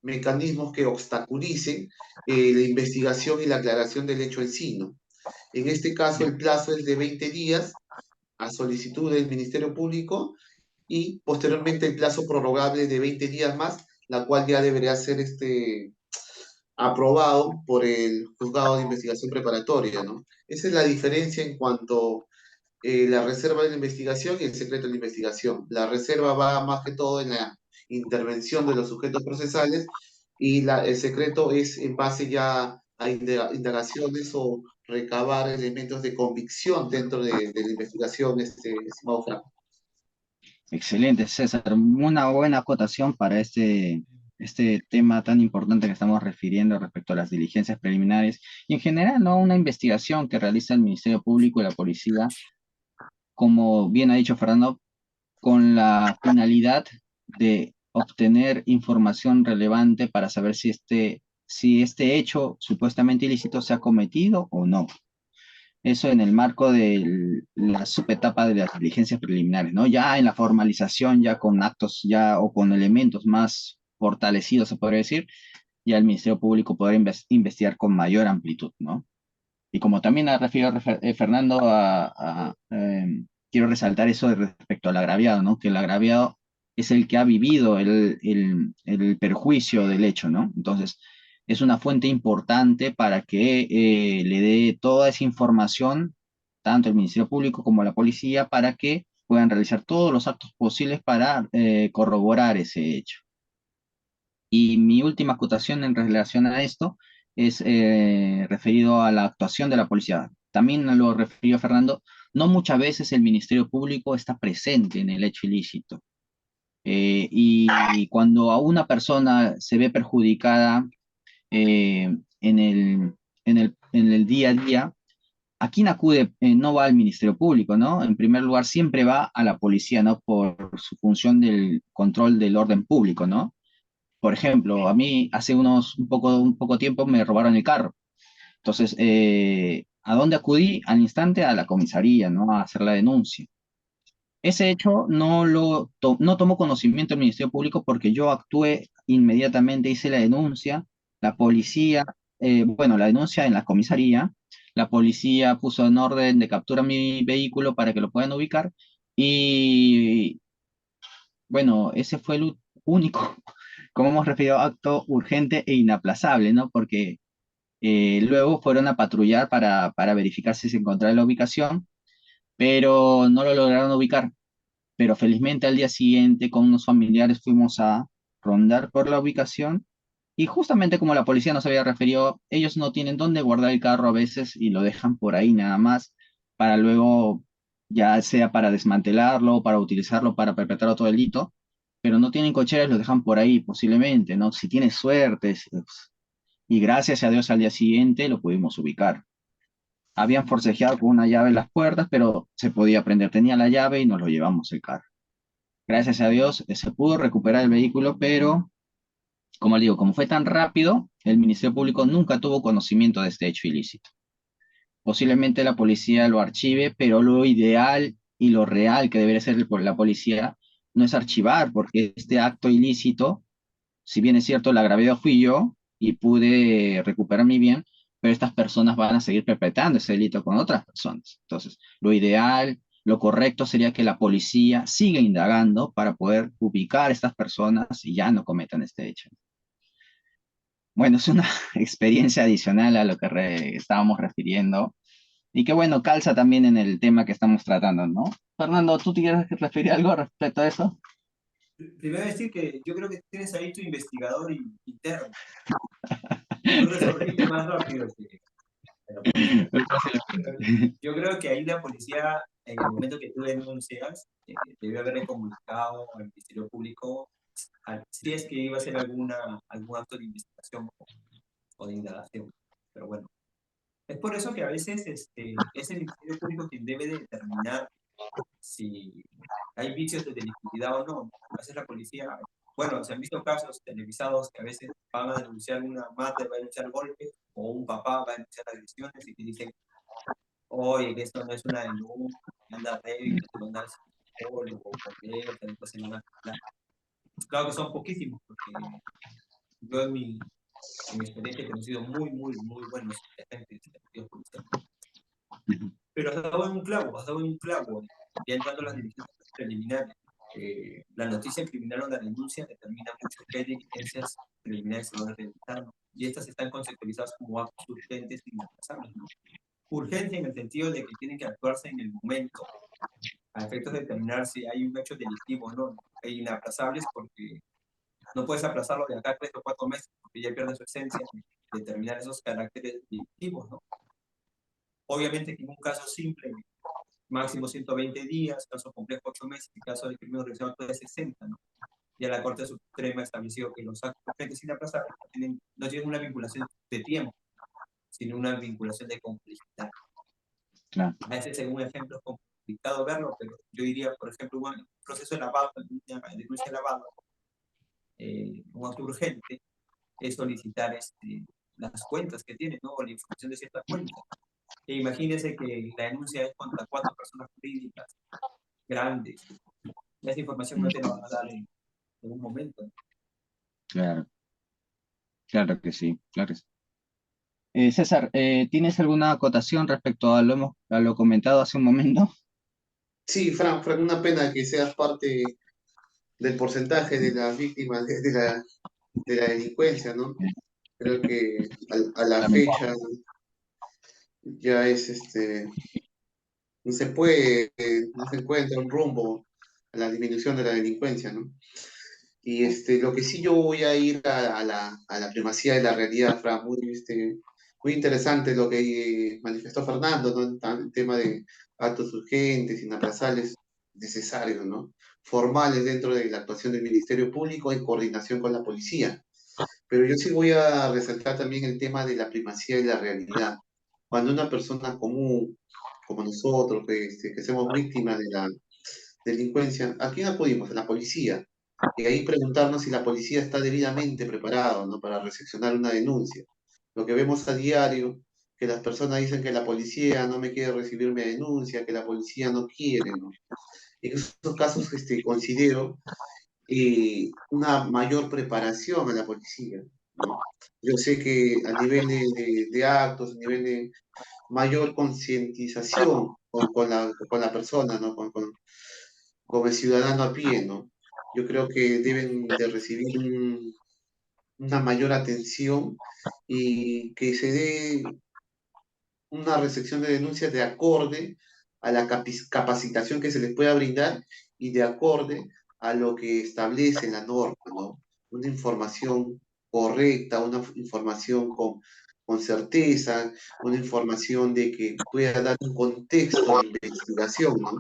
mecanismos que obstaculicen la investigación y la aclaración del hecho en sí, ¿no? En este caso, el plazo es de 20 días a solicitud del Ministerio Público y posteriormente el plazo prorrogable de 20 días más, la cual ya debería ser aprobado por el juzgado de investigación preparatoria, ¿no? Esa es la diferencia en cuanto la reserva de la investigación y el secreto de la investigación. La reserva va más que todo en la intervención de los sujetos procesales y el secreto es en base ya a indagaciones o recabar elementos de convicción dentro de la investigación, estimado Franco. Excelente, César. Una buena acotación para este tema tan importante que estamos refiriendo respecto a las diligencias preliminares y en general, ¿no? Una investigación que realiza el Ministerio Público y la policía, como bien ha dicho Fernando, con la finalidad de obtener información relevante para saber si este hecho supuestamente ilícito se ha cometido o no. Eso en el marco de la subetapa de las diligencias preliminares, ¿no? Ya en la formalización, ya con actos ya o con elementos más fortalecidos, se podría decir, ya el Ministerio Público podrá investigar con mayor amplitud, ¿no? Y como también ha referido Fernando, quiero resaltar eso respecto al agraviado, ¿no? Que el agraviado es el que ha vivido el perjuicio del hecho, ¿no? Entonces, es una fuente importante para que le dé toda esa información, tanto el Ministerio Público como la policía, para que puedan realizar todos los actos posibles para corroborar ese hecho. Y mi última acotación en relación a esto es referido a la actuación de la policía. También lo refirió Fernando, no muchas veces el Ministerio Público está presente en el hecho ilícito. Y cuando a una persona se ve perjudicada en el día a día, ¿a quién acude? No va al Ministerio Público, ¿no? En primer lugar, siempre va a la policía, ¿no? Por su función del control del orden público, ¿no? Por ejemplo, a mí hace un poco tiempo me robaron el carro. Entonces, ¿a dónde acudí? Al instante a la comisaría, ¿no? A hacer la denuncia. Ese hecho no tomó conocimiento el Ministerio Público porque yo actué inmediatamente, hice la denuncia, la policía, bueno, la denuncia en la comisaría, la policía puso en orden de captura mi vehículo para que lo puedan ubicar y bueno, ese fue el único, como hemos referido, acto urgente e inaplazable, ¿no? Porque luego fueron a patrullar para verificar si se encontraba la ubicación, pero no lo lograron ubicar. Pero felizmente al día siguiente con unos familiares fuimos a rondar por la ubicación y justamente como la policía nos había referido, ellos no tienen dónde guardar el carro a veces y lo dejan por ahí nada más para luego, ya sea para desmantelarlo o para utilizarlo para perpetrar otro delito, pero no tienen cocheras, lo dejan por ahí posiblemente, ¿no? Si tienes suerte, y gracias a Dios al día siguiente lo pudimos ubicar. Habían forcejeado con una llave en las puertas, pero se podía prender, tenía la llave y nos lo llevamos el carro. Gracias a Dios se pudo recuperar el vehículo, pero como le digo, como fue tan rápido, el Ministerio Público nunca tuvo conocimiento de este hecho ilícito. Posiblemente la policía lo archive, pero lo ideal y lo real que debería ser la policía no es archivar, porque este acto ilícito, si bien es cierto, la gravedad fui yo y pude recuperar mi bien, pero estas personas van a seguir perpetrando ese delito con otras personas. Entonces, lo ideal, lo correcto sería que la policía siga indagando para poder ubicar a estas personas y ya no cometan este hecho. Bueno, es una experiencia adicional a lo que estábamos refiriendo y que bueno, calza también en el tema que estamos tratando, ¿no? Fernando, ¿tú te quieres referir algo respecto a eso? Primero decir que yo creo que tienes ahí tu investigador interno. Tú resolviste más rápido que la policía. Yo creo que ahí la policía, en el momento que tú denuncias, debió haberle comunicado al Ministerio Público si es que iba a hacer algún acto de investigación o de indagación. Pero bueno, es por eso que a veces es el Ministerio Público quien debe determinar si hay vicios de delictividad o no. A veces la policía, bueno, se han visto casos televisados que a veces van a denunciar una madre, va a denunciar golpes, o un papá va a denunciar agresiones y que dicen, oye, que esto no es una denuncia, anda débil, que anda al psicólogo, porque entonces no van a hablar. Claro que son poquísimos, porque yo en mi experiencia he conocido muy, muy, muy buenos agentes policiales. Pero has dado en un clavo, ya entrando a las diligencias preliminares. La noticia criminal o la denuncia determina mucho qué diligencias preliminares se van a realizar. y estas están conceptualizadas como actos urgentes e inaplazables, ¿no? Urgencia en el sentido de que tienen que actuarse en el momento, a efectos de determinar si hay un hecho delictivo o no. Hay inaplazables porque no puedes aplazarlo de acá a 3 o 4 meses, porque ya pierde su esencia en determinar esos caracteres delictivos, ¿no? Obviamente que en un caso simple, máximo 120 días, caso complejo 8 meses, y caso de crimen organizado de 60, ¿no? Ya la Corte Suprema estableció que los actos urgentes inaplazables no tienen una vinculación de tiempo, sino una vinculación de complejidad. Claro. A veces, según ejemplo, es complicado verlo, pero yo diría, por ejemplo, un proceso de lavado, de denuncia de lavado, un acto urgente es solicitar las cuentas que tiene, ¿no? O la información de ciertas cuentas. E imagínense que la denuncia es contra 4 personas jurídicas grandes. Esa información no te la van a dar en un momento. Claro, claro que sí, claro que sí. César, ¿tienes alguna acotación respecto a lo comentado hace un momento? Sí, Frank, una pena que seas parte del porcentaje de las víctimas de la delincuencia, ¿no? Creo que a la Lamentable. fecha ya es no se puede, no se encuentra un rumbo a la disminución de la delincuencia, ¿no? Y lo que sí yo voy a ir a la primacía de la realidad, Fran, muy interesante lo que manifestó Fernando, ¿no? El tema de actos urgentes, inaplazables, necesarios, ¿no? Formales dentro de la actuación del Ministerio Público en coordinación con la policía. Pero yo sí voy a resaltar también el tema de la primacía de la realidad. Cuando una persona común, como nosotros, que somos víctimas de la delincuencia, ¿a quién acudimos? A la policía. Y ahí preguntarnos si la policía está debidamente preparada, ¿no? Para recepcionar una denuncia. Lo que vemos a diario, que las personas dicen que la policía no me quiere recibir mi denuncia, que la policía no quiere, ¿no? En esos casos considero una mayor preparación a la policía, ¿no? Yo sé que a nivel de actos, a nivel de mayor concientización con la persona, ¿no? Con el ciudadano a pie, ¿no? Yo creo que deben de recibir una mayor atención y que se dé una recepción de denuncias de acorde a la capacitación que se les pueda brindar y de acorde a lo que establece la norma, ¿no? Una información correcta, una información con certeza, una información de que pueda dar un contexto de investigación, ¿no?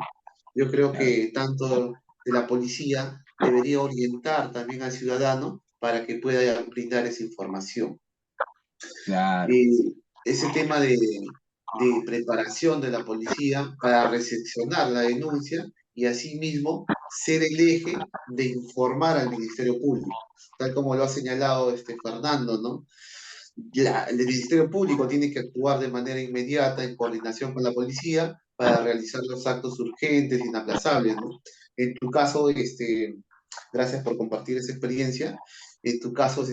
Yo creo Claro, que tanto de la policía debería orientar también al ciudadano para que pueda brindar esa información. claro, eh, Ese tema de preparación de la policía para recepcionar la denuncia y asimismo ser el eje de informar al Ministerio Público, tal como lo ha señalado Fernando, ¿no? El Ministerio Público tiene que actuar de manera inmediata en coordinación con la policía para realizar los actos urgentes, inaplazables, ¿no? En tu caso, gracias por compartir esa experiencia. En tu caso,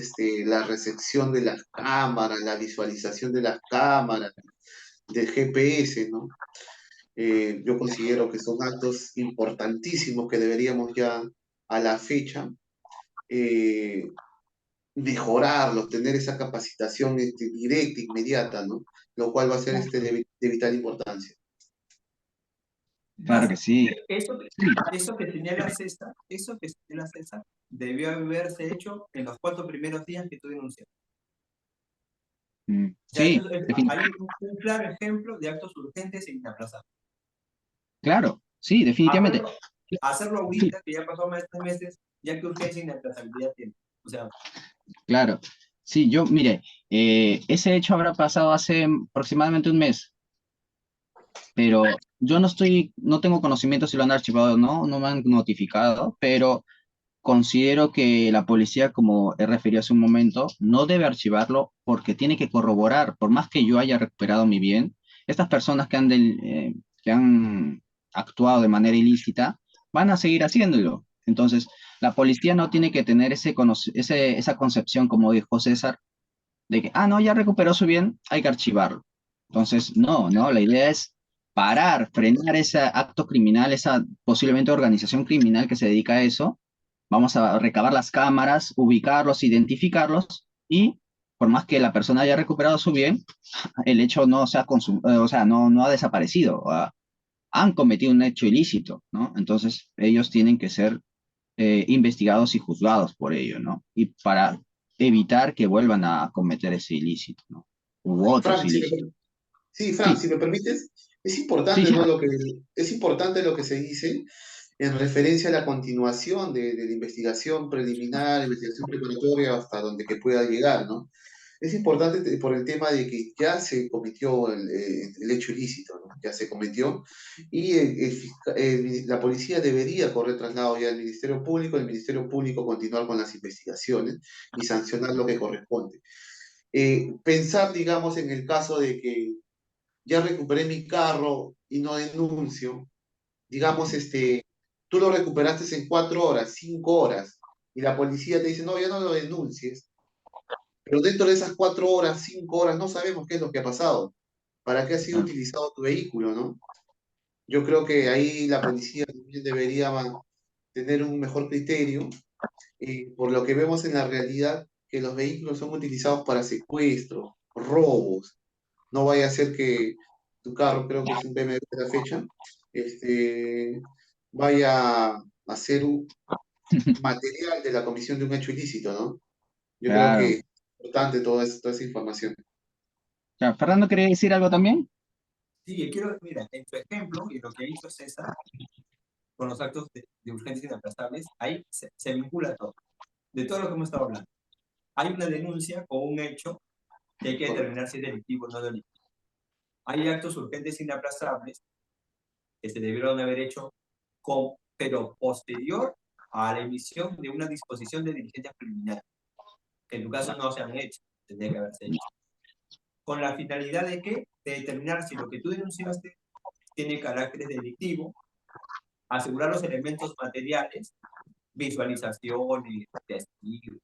la recepción de las cámaras, la visualización de las cámaras, del GPS, ¿no? Yo considero que son actos importantísimos que deberíamos ya a la fecha eh, mejorarlos, tener esa capacitación directa, inmediata, ¿no? Lo cual va a ser claro, de vital importancia. claro que sí. Eso, Sí, eso que señala César, debió haberse hecho en los 4 primeros días que tú denunciaste. O sea, sí, hay un claro ejemplo de actos urgentes e inaplazables. claro, sí, definitivamente. Hacerlo Sí, ahorita, que ya pasó más de 3 meses, ya que urgencia e inaplazabilidad tiene. O sea, claro. Sí, mire, ese hecho habrá pasado hace aproximadamente un mes, pero yo no tengo conocimiento si lo han archivado o no, no me han notificado, pero considero que la policía, como he referido hace un momento, no debe archivarlo porque tiene que corroborar, por más que yo haya recuperado mi bien, estas personas que han actuado de manera ilícita van a seguir haciéndolo. Entonces, la policía no tiene que tener esa concepción, como dijo César, de que, no, ya recuperó su bien, hay que archivarlo. Entonces, no, la idea es parar, frenar ese acto criminal, esa posiblemente organización criminal que se dedica a eso. Vamos a recabar las cámaras, ubicarlos, identificarlos y por más que la persona haya recuperado su bien, el hecho no se ha o sea, no ha desaparecido, han cometido un hecho ilícito, ¿no? Entonces ellos tienen que ser investigados y juzgados por ello, ¿no? Y para evitar que vuelvan a cometer ese ilícito, ¿no? U otros Frank, ilícitos. sí, Frank, Sí, si me permites, es sí, importante, sí. ¿no? Es importante lo que se dice en referencia a la continuación de la investigación preliminar, investigación preparatoria, hasta donde que pueda llegar, ¿no? Es importante por el tema de que ya se cometió el hecho ilícito, ¿no? Ya se cometió y la policía debería correr traslado ya al Ministerio Público, el Ministerio Público continuar con las investigaciones y sancionar lo que corresponde. Pensar, digamos, en el caso de que ya recuperé mi carro y no denuncio, digamos, tú lo recuperaste en 4 horas, 5 horas, y la policía te dice, no, ya no lo denuncies, pero dentro de esas 4 horas, 5 horas, no sabemos qué es lo que ha pasado, para qué ha sido Ah, utilizado tu vehículo, ¿no? Yo creo que ahí la policía también debería tener un mejor criterio, por lo que vemos en la realidad, que los vehículos son utilizados para secuestros, robos. No vaya a ser que tu carro, creo que es un BMW de la fecha, vaya a ser un material de la comisión de un hecho ilícito, ¿no? Yo creo que claro. es importante toda esa información. Claro, Fernando, ¿quería decir algo también? Sí, quiero, mira, en tu ejemplo y lo que hizo César con los actos de urgencia inaplazables, ahí se vincula todo, de todo lo que hemos estado hablando. Hay una denuncia o un hecho que hay que Correcto. determinar si es delictivo o no delictivo. Hay actos urgentes inaplazables que se debieron haber hecho pero posterior a la emisión de una disposición de diligencias preliminares, que en tu caso no se han hecho, tendría que haberse hecho. Con la finalidad de que de determinar si lo que tú denunciaste tiene carácter delictivo, asegurar los elementos materiales, visualizaciones, testigos,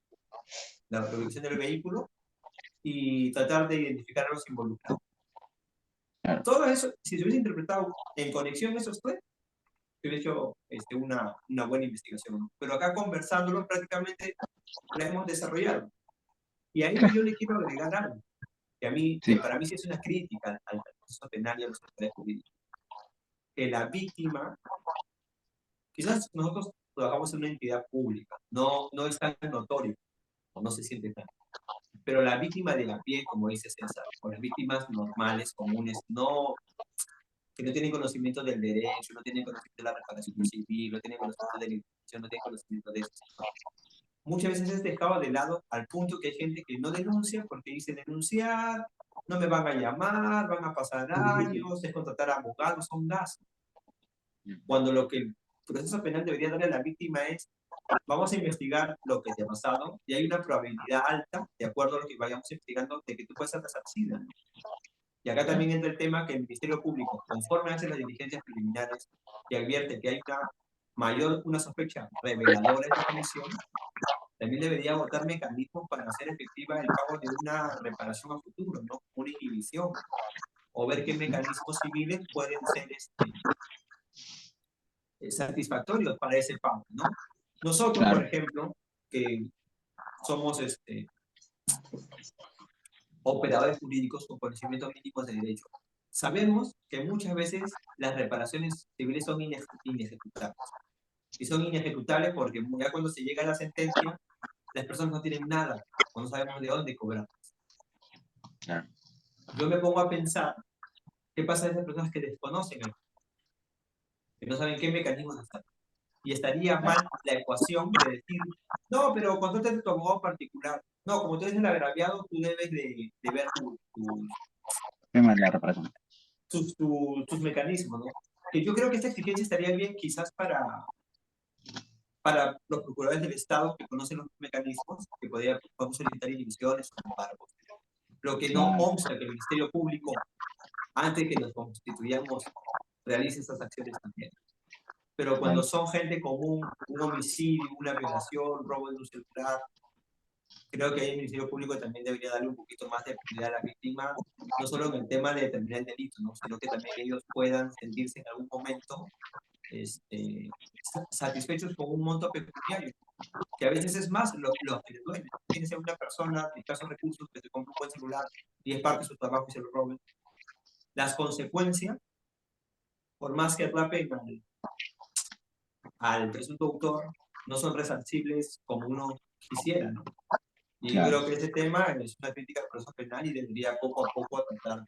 la revisión del vehículo y tratar de identificar a los involucrados. Claro, Todo eso, si se hubiese interpretado en conexión esos tres, se hubiese hecho una buena investigación, ¿no? Pero acá conversándolo prácticamente la hemos desarrollado. Y a ello yo le quiero agregar algo, que sí, para mí sí es una crítica al proceso penal y a los autores jurídicos. Que la víctima, quizás nosotros trabajamos en una entidad pública, no es tan notorio, o no se siente tan. Pero la víctima de la pie, como dice César, o las víctimas normales, comunes, que no tienen conocimiento del derecho, no tienen conocimiento de la reparación civil, no tienen conocimiento de la institución, no tienen conocimiento de eso. Muchas veces es dejado de lado al punto que hay gente que no denuncia porque dice denunciar, no me van a llamar, van a pasar años, es contratar abogados, son gastos. Cuando lo que el proceso penal debería darle a la víctima es, vamos a investigar lo que te ha pasado y hay una probabilidad alta, de acuerdo a lo que vayamos investigando, de que tú puedas ser resarcida. Y acá también entra el tema que el Ministerio Público, conforme hace las diligencias preliminares y advierte que hay una sospecha reveladora de esta comisión, también debería agotar mecanismos para hacer efectiva el pago de una reparación a futuro, ¿no? Una inhibición, o ver qué mecanismos civiles pueden ser satisfactorios para ese pago, ¿no? Nosotros, por claro, ejemplo, que somos operadores jurídicos con conocimientos mínimos de derecho, sabemos que muchas veces las reparaciones civiles son inejecutables. Y son inejecutables porque ya cuando se llega a la sentencia, las personas no tienen nada, o no sabemos de dónde cobrar. claro. Yo me pongo a pensar, ¿qué pasa a esas personas que desconocen, que no saben qué mecanismos están? Y estaría mal la ecuación de decir, no, pero contrátate a tu abogado particular. No, como tú eres el agraviado, tú debes de ver Tema de la reparación. tus mecanismos, ¿no? Que yo creo que esta exigencia estaría bien quizás para los procuradores del Estado que conocen los mecanismos, que podemos solicitar inhibiciones o embargos. Lo que no Claro. consta que el Ministerio Público, antes que nos constituyamos, realice estas acciones también. Pero cuando Claro. son gente común, un homicidio, una violación, robo de un celular, creo que ahí el Ministerio Público también debería darle un poquito más de prioridad a la víctima, no solo en el tema de determinar el delito, ¿no? Sino que también ellos puedan sentirse en algún momento satisfechos con un monto pecuniario, que a veces es más lo que le duele. Fíjense una persona de escasos recursos que se compra un buen celular y es parte de su trabajo y se lo roben. Las consecuencias, por más que atrapen al presunto autor, no son resarcibles como uno quisiera, ¿no? Y yo Claro, creo que ese tema es una crítica al proceso penal y debería poco a poco tratar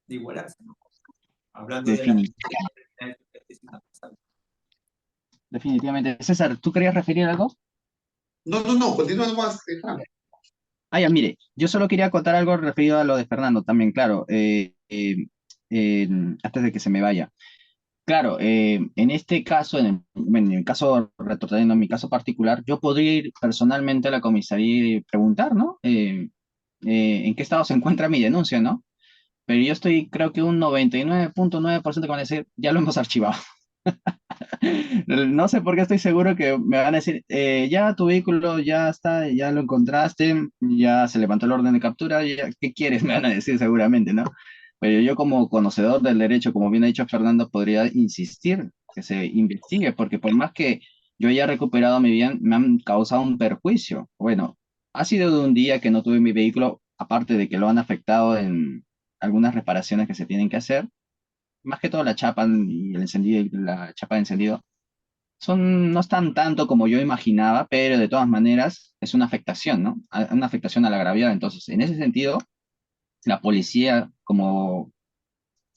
de igualarse, ¿no? Hablando de la definitivamente. que está pasando. Definitivamente. César, ¿tú querías referir algo? No, no, no, continúa nomás, Fran. Ah, ya, mire, yo solo quería contar algo referido a lo de Fernando también, claro, antes de que se me vaya. Claro, en este caso, en el caso, retrotrayendo en mi caso particular, yo podría ir personalmente a la comisaría y preguntar, ¿no? ¿En qué estado se encuentra mi denuncia, ¿no? Pero yo estoy, creo que un 99.9% que van a decir, ya lo hemos archivado. No sé por qué estoy seguro que me van a decir, ya tu vehículo ya está, ya lo encontraste, ya se levantó el orden de captura, ya, ¿qué quieres? Me van a decir seguramente, ¿no? Pero yo como conocedor del derecho, como bien ha dicho Fernando, podría insistir que se investigue, porque por más que yo haya recuperado mi bien, me han causado un perjuicio. Bueno, ha sido de un día que no tuve mi vehículo, aparte de que lo han afectado en algunas reparaciones que se tienen que hacer, más que todo la chapa y el encendido, la chapa de encendido no están tanto como yo imaginaba, pero de todas maneras es una afectación, ¿no? Una afectación a la gravedad. Entonces, en ese sentido, la policía, como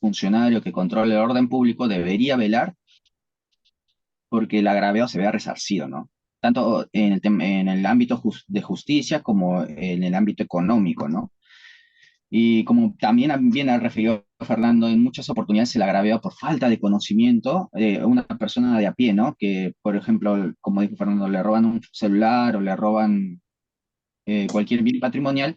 funcionario que controla el orden público, debería velar porque el agraviado se vea resarcido, ¿no? Tanto en el ámbito de justicia como en el ámbito económico, ¿no? Y como también bien ha referido Fernando, en muchas oportunidades se le agravía por falta de conocimiento una persona de a pie, ¿no? Que, por ejemplo, como dijo Fernando, le roban un celular o le roban cualquier bien patrimonial,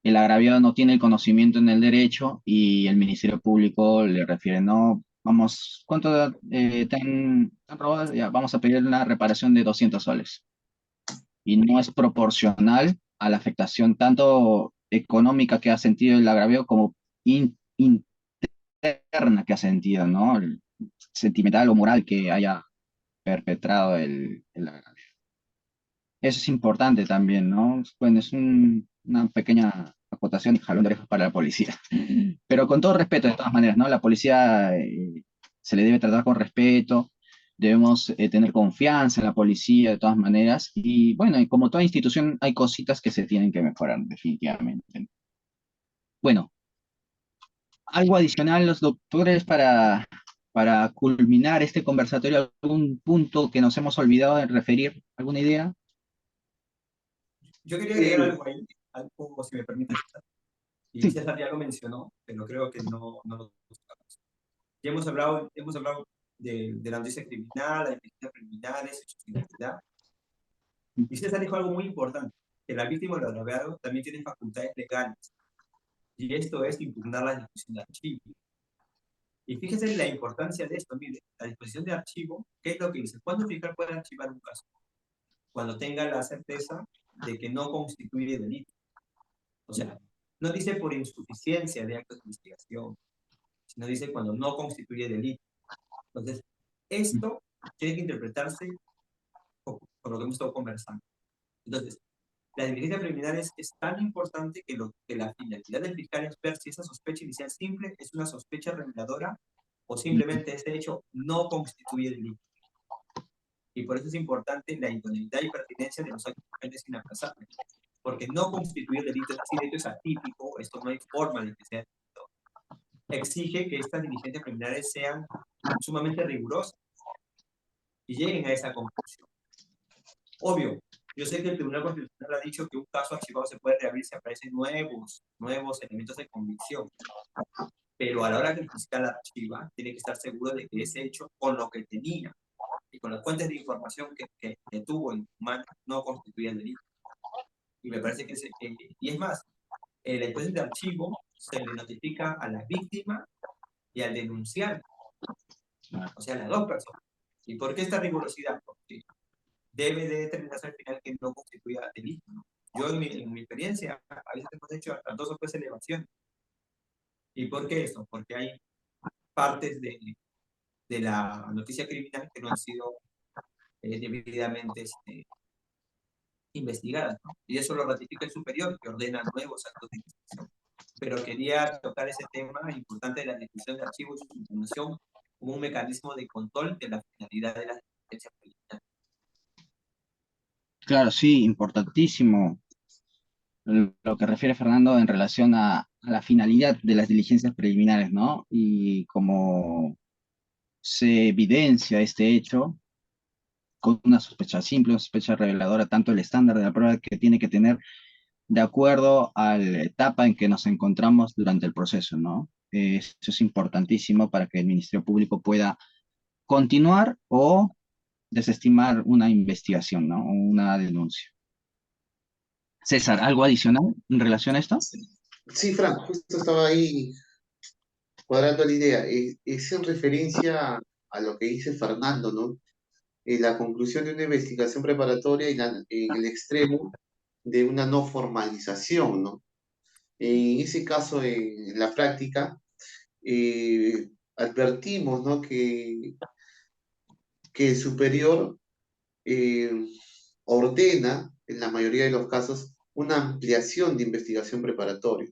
el agraviado no tiene el conocimiento en el derecho y el Ministerio Público le refiere, no, vamos, ¿cuánto te han robado? Ya, vamos a pedir una reparación de 200 soles. Y no es proporcional a la afectación tanto económica que ha sentido el agravio como interna que ha sentido, ¿no? Sentimental o moral que haya perpetrado el agravio. Eso es importante también, ¿no? Bueno, es una pequeña acotación y jalón de orejas para la policía. Pero con todo respeto, de todas maneras, ¿no? La policía se le debe tratar con respeto, debemos tener confianza en la policía de todas maneras. Y bueno, y como toda institución, hay cositas que se tienen que mejorar, definitivamente. Bueno, algo adicional, los doctores, para culminar este conversatorio, algún punto que nos hemos olvidado de referir, ¿alguna idea? Yo quería agregar algo ahí, algo, si me permite, César. Y Sí. César ya lo mencionó, pero creo que no lo buscamos. Ya hemos hablado de la noticia criminal, la investigación criminales, su finalidad. Y César dijo algo muy importante, que la víctima o el agraviado también tiene facultades legales. Y esto es impugnar la disposición de archivo. Y fíjese la importancia de esto. Mire, la disposición de archivo, ¿qué es lo que dice? ¿Cuándo el fiscal puede archivar un caso? Cuando tenga la certeza de que no constituye delito. O sea, no dice por insuficiencia de actos de investigación, sino dice cuando no constituye delito. Entonces, esto tiene que interpretarse por lo que hemos estado conversando. Entonces, la diligencia preliminar es tan importante que la finalidad del fiscal es ver si esa sospecha inicial simple es una sospecha reveladora o simplemente ese hecho no constituye delito. Y por eso es importante la idoneidad y pertinencia de los actos penales inaplazables. Porque no constituir delito es decir, esto es atípico, esto no hay forma de que sea delito. Exige que estas diligencias preliminares sean sumamente rigurosas y lleguen a esa conclusión. Obvio, yo sé que el Tribunal Constitucional ha dicho que un caso archivado se puede reabrir si aparecen nuevos elementos de convicción, pero a la hora que el fiscal archiva, tiene que estar seguro de que ese hecho, con lo que tenía y con las fuentes de información que tuvo en mano, no constituye el delito. Y me parece y es más, la hipótesis de archivo se le notifica a la víctima y al denunciante, o sea, a las dos personas. ¿Y por qué esta rigurosidad? Porque debe de determinarse al final que no constituya delito, ¿no? Yo en mi experiencia, a veces hemos hecho hasta 2 o 3 elevaciones. ¿Y por qué eso? Porque hay partes de la noticia criminal que no han sido debidamente investigadas, ¿no? Y eso lo ratifica el superior, que ordena nuevos actos de investigación. Pero quería tocar ese tema importante de la difusión de archivos y su información como un mecanismo de control de la finalidad de las diligencias preliminares. Claro, sí, importantísimo lo que refiere Fernando en relación a la finalidad de las diligencias preliminares, ¿no? Y como se evidencia este hecho con una sospecha simple, una sospecha reveladora, tanto el estándar de la prueba que tiene que tener de acuerdo a la etapa en que nos encontramos durante el proceso, ¿no? Eso es importantísimo para que el Ministerio Público pueda continuar o desestimar una investigación, ¿no? O una denuncia. César, ¿algo adicional en relación a esto? Sí, Frank, justo estaba ahí cuadrando la idea. Es en referencia a lo que dice Fernando, ¿no? La conclusión de una investigación preparatoria y en el extremo de una no formalización, ¿no? En ese caso, en la práctica, advertimos, ¿no? Que el superior eh, ordena, en la mayoría de los casos, una ampliación de investigación preparatoria.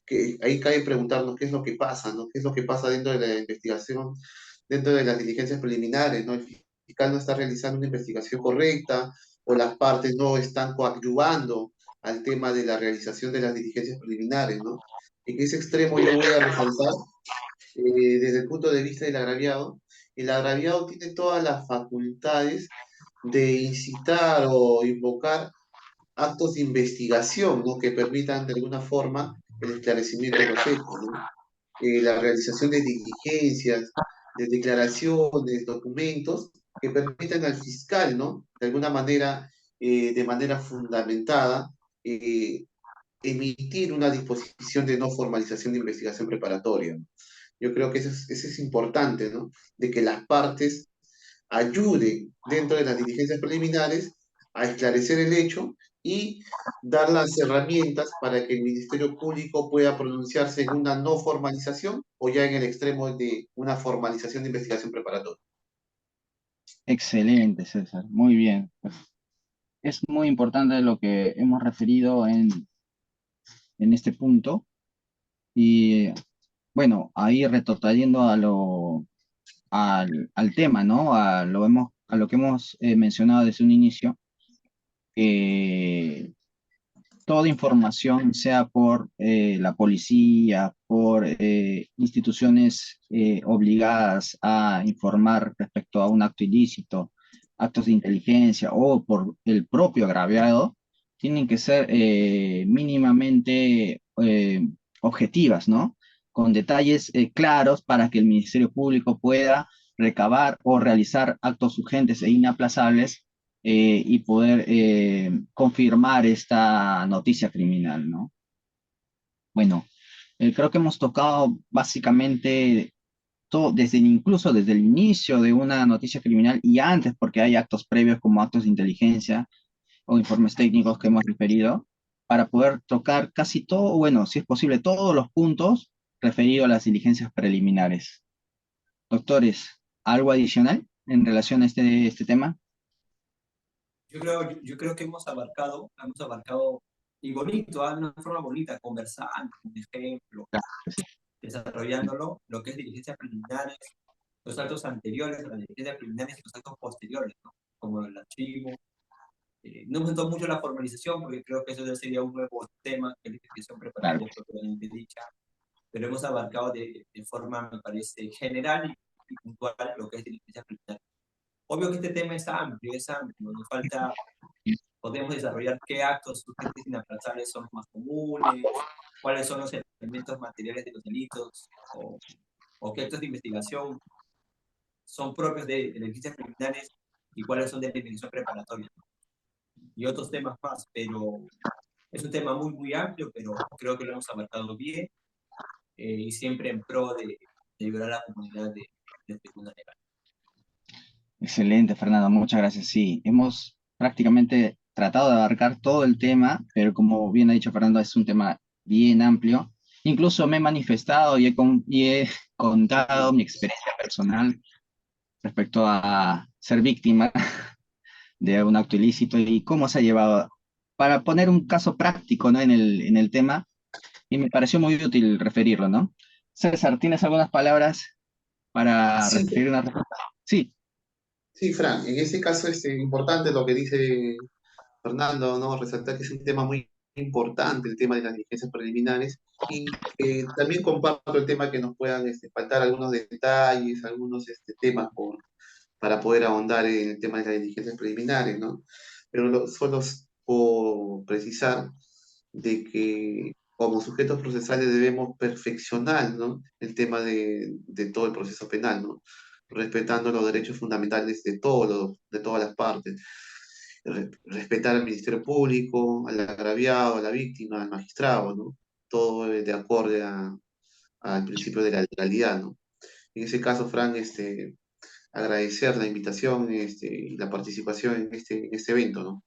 Que ahí cabe preguntarnos qué es lo que pasa, ¿no? ¿Qué es lo que pasa dentro de la investigación, dentro de las diligencias preliminares, ¿no? El fiscal no está realizando una investigación correcta o las partes no están coadyuvando al tema de la realización de las diligencias preliminares, ¿no? En ese extremo yo voy a resaltar, desde el punto de vista del agraviado, el agraviado tiene todas las facultades de incitar o invocar actos de investigación, ¿no? Que permitan de alguna forma el esclarecimiento de los hechos, ¿no? La realización de diligencias, de declaraciones, documentos que permitan al fiscal, ¿no? De alguna manera, de manera fundamentada, eh, emitir una disposición de no formalización de investigación preparatoria, ¿no? Yo creo que eso es importante, ¿no? De que las partes ayude dentro de las diligencias preliminares a esclarecer el hecho y dar las herramientas para que el Ministerio Público pueda pronunciarse en una no formalización o ya en el extremo de una formalización de investigación preparatoria. Excelente, César. Muy bien. Pues, es muy importante lo que hemos referido en este punto. Y bueno, ahí retrotrayendo al tema, ¿no? A lo que hemos mencionado desde un inicio, que toda información, sea por la policía, por instituciones obligadas a informar respecto a un acto ilícito, actos de inteligencia o por el propio agraviado, tienen que ser mínimamente objetivas, ¿no? Con detalles claros para que el Ministerio Público pueda recabar o realizar actos urgentes e inaplazables y poder confirmar esta noticia criminal, ¿no? Bueno, creo que hemos tocado básicamente todo, incluso desde el inicio de una noticia criminal y antes, porque hay actos previos como actos de inteligencia o informes técnicos que hemos referido, para poder tocar casi todo, bueno, si es posible, todos los puntos referidos a las diligencias preliminares. Doctores, ¿algo adicional en relación a este tema? Yo creo que hemos abarcado y bonito, de una forma bonita, conversando, un ejemplo, desarrollándolo, lo que es diligencias preliminares, los actos anteriores a las diligencias preliminares y los actos posteriores, ¿no? Como el archivo. No me gustó mucho la formalización, porque creo que eso ya sería un nuevo tema, que es la investigación Claro. preparatoria propiamente dicha, pero hemos abarcado de forma, me parece, general y puntual lo que es diligencia preliminar. Obvio que este tema es amplio, nos falta, podemos desarrollar qué actos urgentes inaplazables son los más comunes, cuáles son los elementos materiales de los delitos, o qué actos de investigación son propios de diligencias preliminares y cuáles son de la investigación preparatoria, y otros temas más, pero es un tema muy, muy amplio, pero creo que lo hemos abarcado bien y siempre en pro de ayudar a la comunidad de tribuna legal. Excelente, Fernando, muchas gracias. Sí, hemos prácticamente tratado de abarcar todo el tema, pero como bien ha dicho Fernando, es un tema bien amplio Incluso me he manifestado y he contado mi experiencia personal respecto a ser víctima de un acto ilícito y cómo se ha llevado, para poner un caso práctico, ¿no? En el tema, y me pareció muy útil referirlo, ¿no? César, ¿tienes algunas palabras para Sí, referir una respuesta? Sí, sí, Fran, en este caso es importante lo que dice Fernando, ¿no? Resaltar que es un tema muy importante, el tema de las diligencias preliminares, y también comparto el tema que nos puedan faltar algunos detalles, algunos temas para poder ahondar en el tema de las diligencias preliminares, ¿no? Pero solo por precisar de que como sujetos procesales debemos perfeccionar, ¿no? El tema de todo el proceso penal, ¿no? Respetando los derechos fundamentales de todas las partes. Respetar al Ministerio Público, al agraviado, a la víctima, al magistrado, ¿no? Todo de acorde al principio de la legalidad, ¿no? En ese caso, Fran, agradecer la invitación y la participación en este evento, ¿no?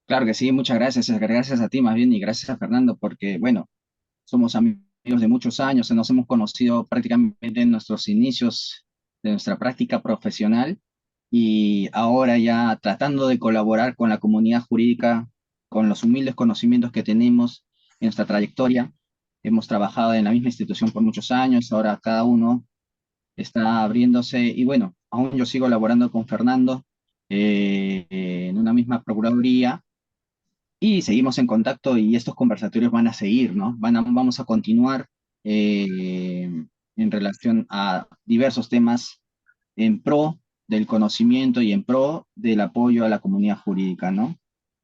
claro que sí, muchas gracias, César, gracias a ti más bien y gracias a Fernando, porque, bueno, somos amigos de muchos años, nos hemos conocido prácticamente en nuestros inicios de nuestra práctica profesional y ahora ya tratando de colaborar con la comunidad jurídica, con los humildes conocimientos que tenemos en nuestra trayectoria. Hemos trabajado en la misma institución por muchos años, ahora cada uno está abriéndose y bueno, aún yo sigo laborando con Fernando en una misma procuraduría y seguimos en contacto y estos conversatorios van a seguir, ¿no? Vamos a continuar eh, en relación a diversos temas en pro del conocimiento y en pro del apoyo a la comunidad jurídica, ¿no?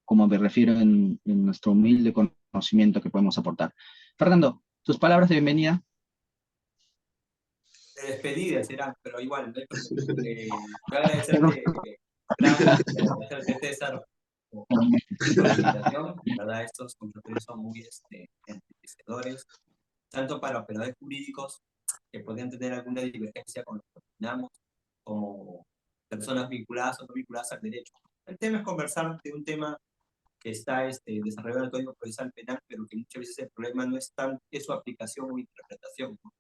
Como me refiero en nuestro humilde conocimiento que podemos aportar. Fernando, tus palabras de bienvenida. De despedida serán, pero igual, no hay problema. Voy a agradecerte, Fran, y agradecerte, César, por la invitación. En verdad, estos conversatorios son muy enriquecedores, tanto para operadores jurídicos que podrían tener alguna divergencia con lo que opinamos, como personas vinculadas o no vinculadas al derecho. El tema es conversar de un tema que está desarrollado en el Código Procesal Penal, pero que muchas veces el problema no es tan es su aplicación o interpretación, ¿no?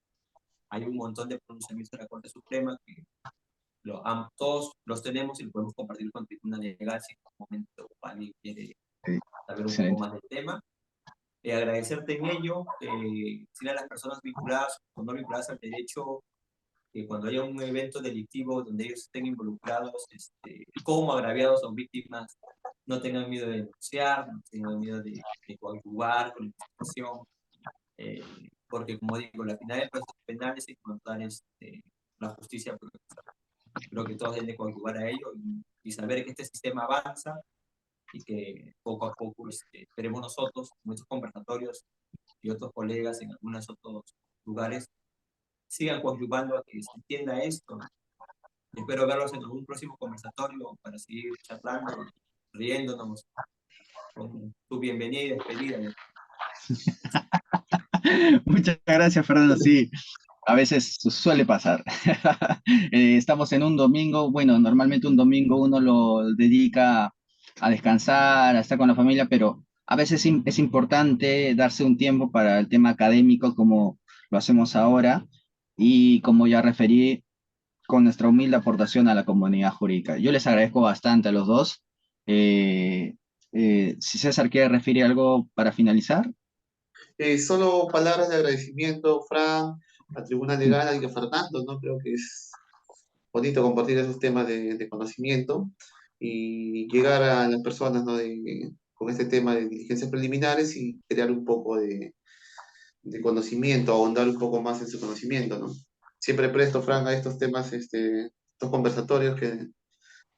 Hay un montón de pronunciamientos de la Corte Suprema que todos los tenemos y lo podemos compartir con tribuna legal si en algún momento alguien quiere Sí, saber un poco excelente. más del tema. Agradecerte en ello, decirle a las personas vinculadas o no vinculadas al derecho que cuando haya un evento delictivo donde ellos estén involucrados, como agraviados o víctimas, no tengan miedo de denunciar, no tengan miedo de coadyuvar con la investigación, porque como digo, la finalidad del proceso penal es encontrar la justicia progresiva. Creo que todos deben de coadyuvar a ello y saber que este sistema avanza y que poco a poco esperemos nosotros, muchos conversatorios y otros colegas en algunos otros lugares, sigan coadyuvando a que se entienda esto. Espero verlos en algún próximo conversatorio para seguir charlando, riéndonos, con tu bienvenida y despedida. Muchas gracias, Fernando. Sí, a veces suele pasar. Estamos en un domingo, bueno, normalmente un domingo uno lo dedica a descansar, a estar con la familia, pero a veces es importante darse un tiempo para el tema académico como lo hacemos ahora y como ya referí, con nuestra humilde aportación a la comunidad jurídica. Yo les agradezco bastante a los dos. Eh, si César quiere referir algo para finalizar. Solo palabras de agradecimiento, Fran, a Tribuna Legal y a Fernando, ¿no? Creo que es bonito compartir esos temas de conocimiento y llegar a las personas, ¿no? Con este tema de diligencias preliminares y crear un poco de conocimiento, ahondar un poco más en su conocimiento, ¿no? Siempre presto, Fran, a estos temas, estos conversatorios que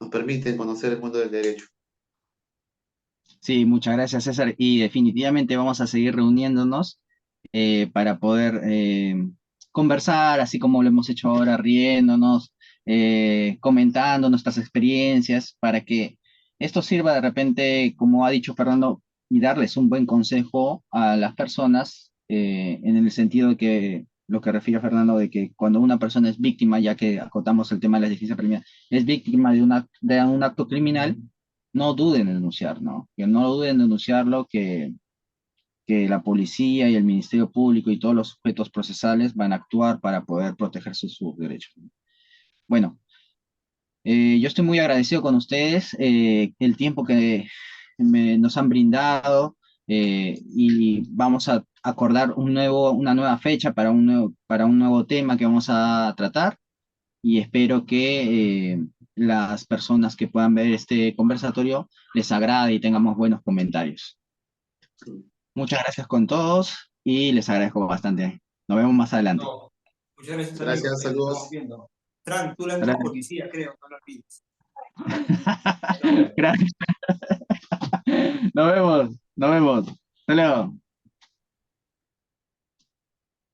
nos permiten conocer el mundo del derecho. Sí, muchas gracias, César. Y definitivamente vamos a seguir reuniéndonos para poder conversar, así como lo hemos hecho ahora, riéndonos, comentando nuestras experiencias, para que esto sirva de repente, como ha dicho Fernando, y darles un buen consejo a las personas, en el sentido de que lo que refiere Fernando, de que cuando una persona es víctima, ya que acotamos el tema de la justicia criminal, es víctima de un acto criminal, no duden en denunciar, ¿no? Que no duden en denunciarlo, que que la policía y el Ministerio Público y todos los sujetos procesales van a actuar para poder proteger sus derechos. Bueno, yo estoy muy agradecido con ustedes, el tiempo que nos han brindado, y vamos a acordar una nueva fecha para un nuevo tema que vamos a tratar, y espero que las personas que puedan ver este conversatorio les agrade y tengamos buenos comentarios. Muchas gracias con todos y les agradezco bastante. Nos vemos más adelante. No, muchas gracias, amigo. Gracias, Nos estamos saludos. viendo. Frank, tú la misma Gracias. policía, creo, no la olvides. Nos vemos. Gracias. Nos vemos. Nos vemos. Hasta luego.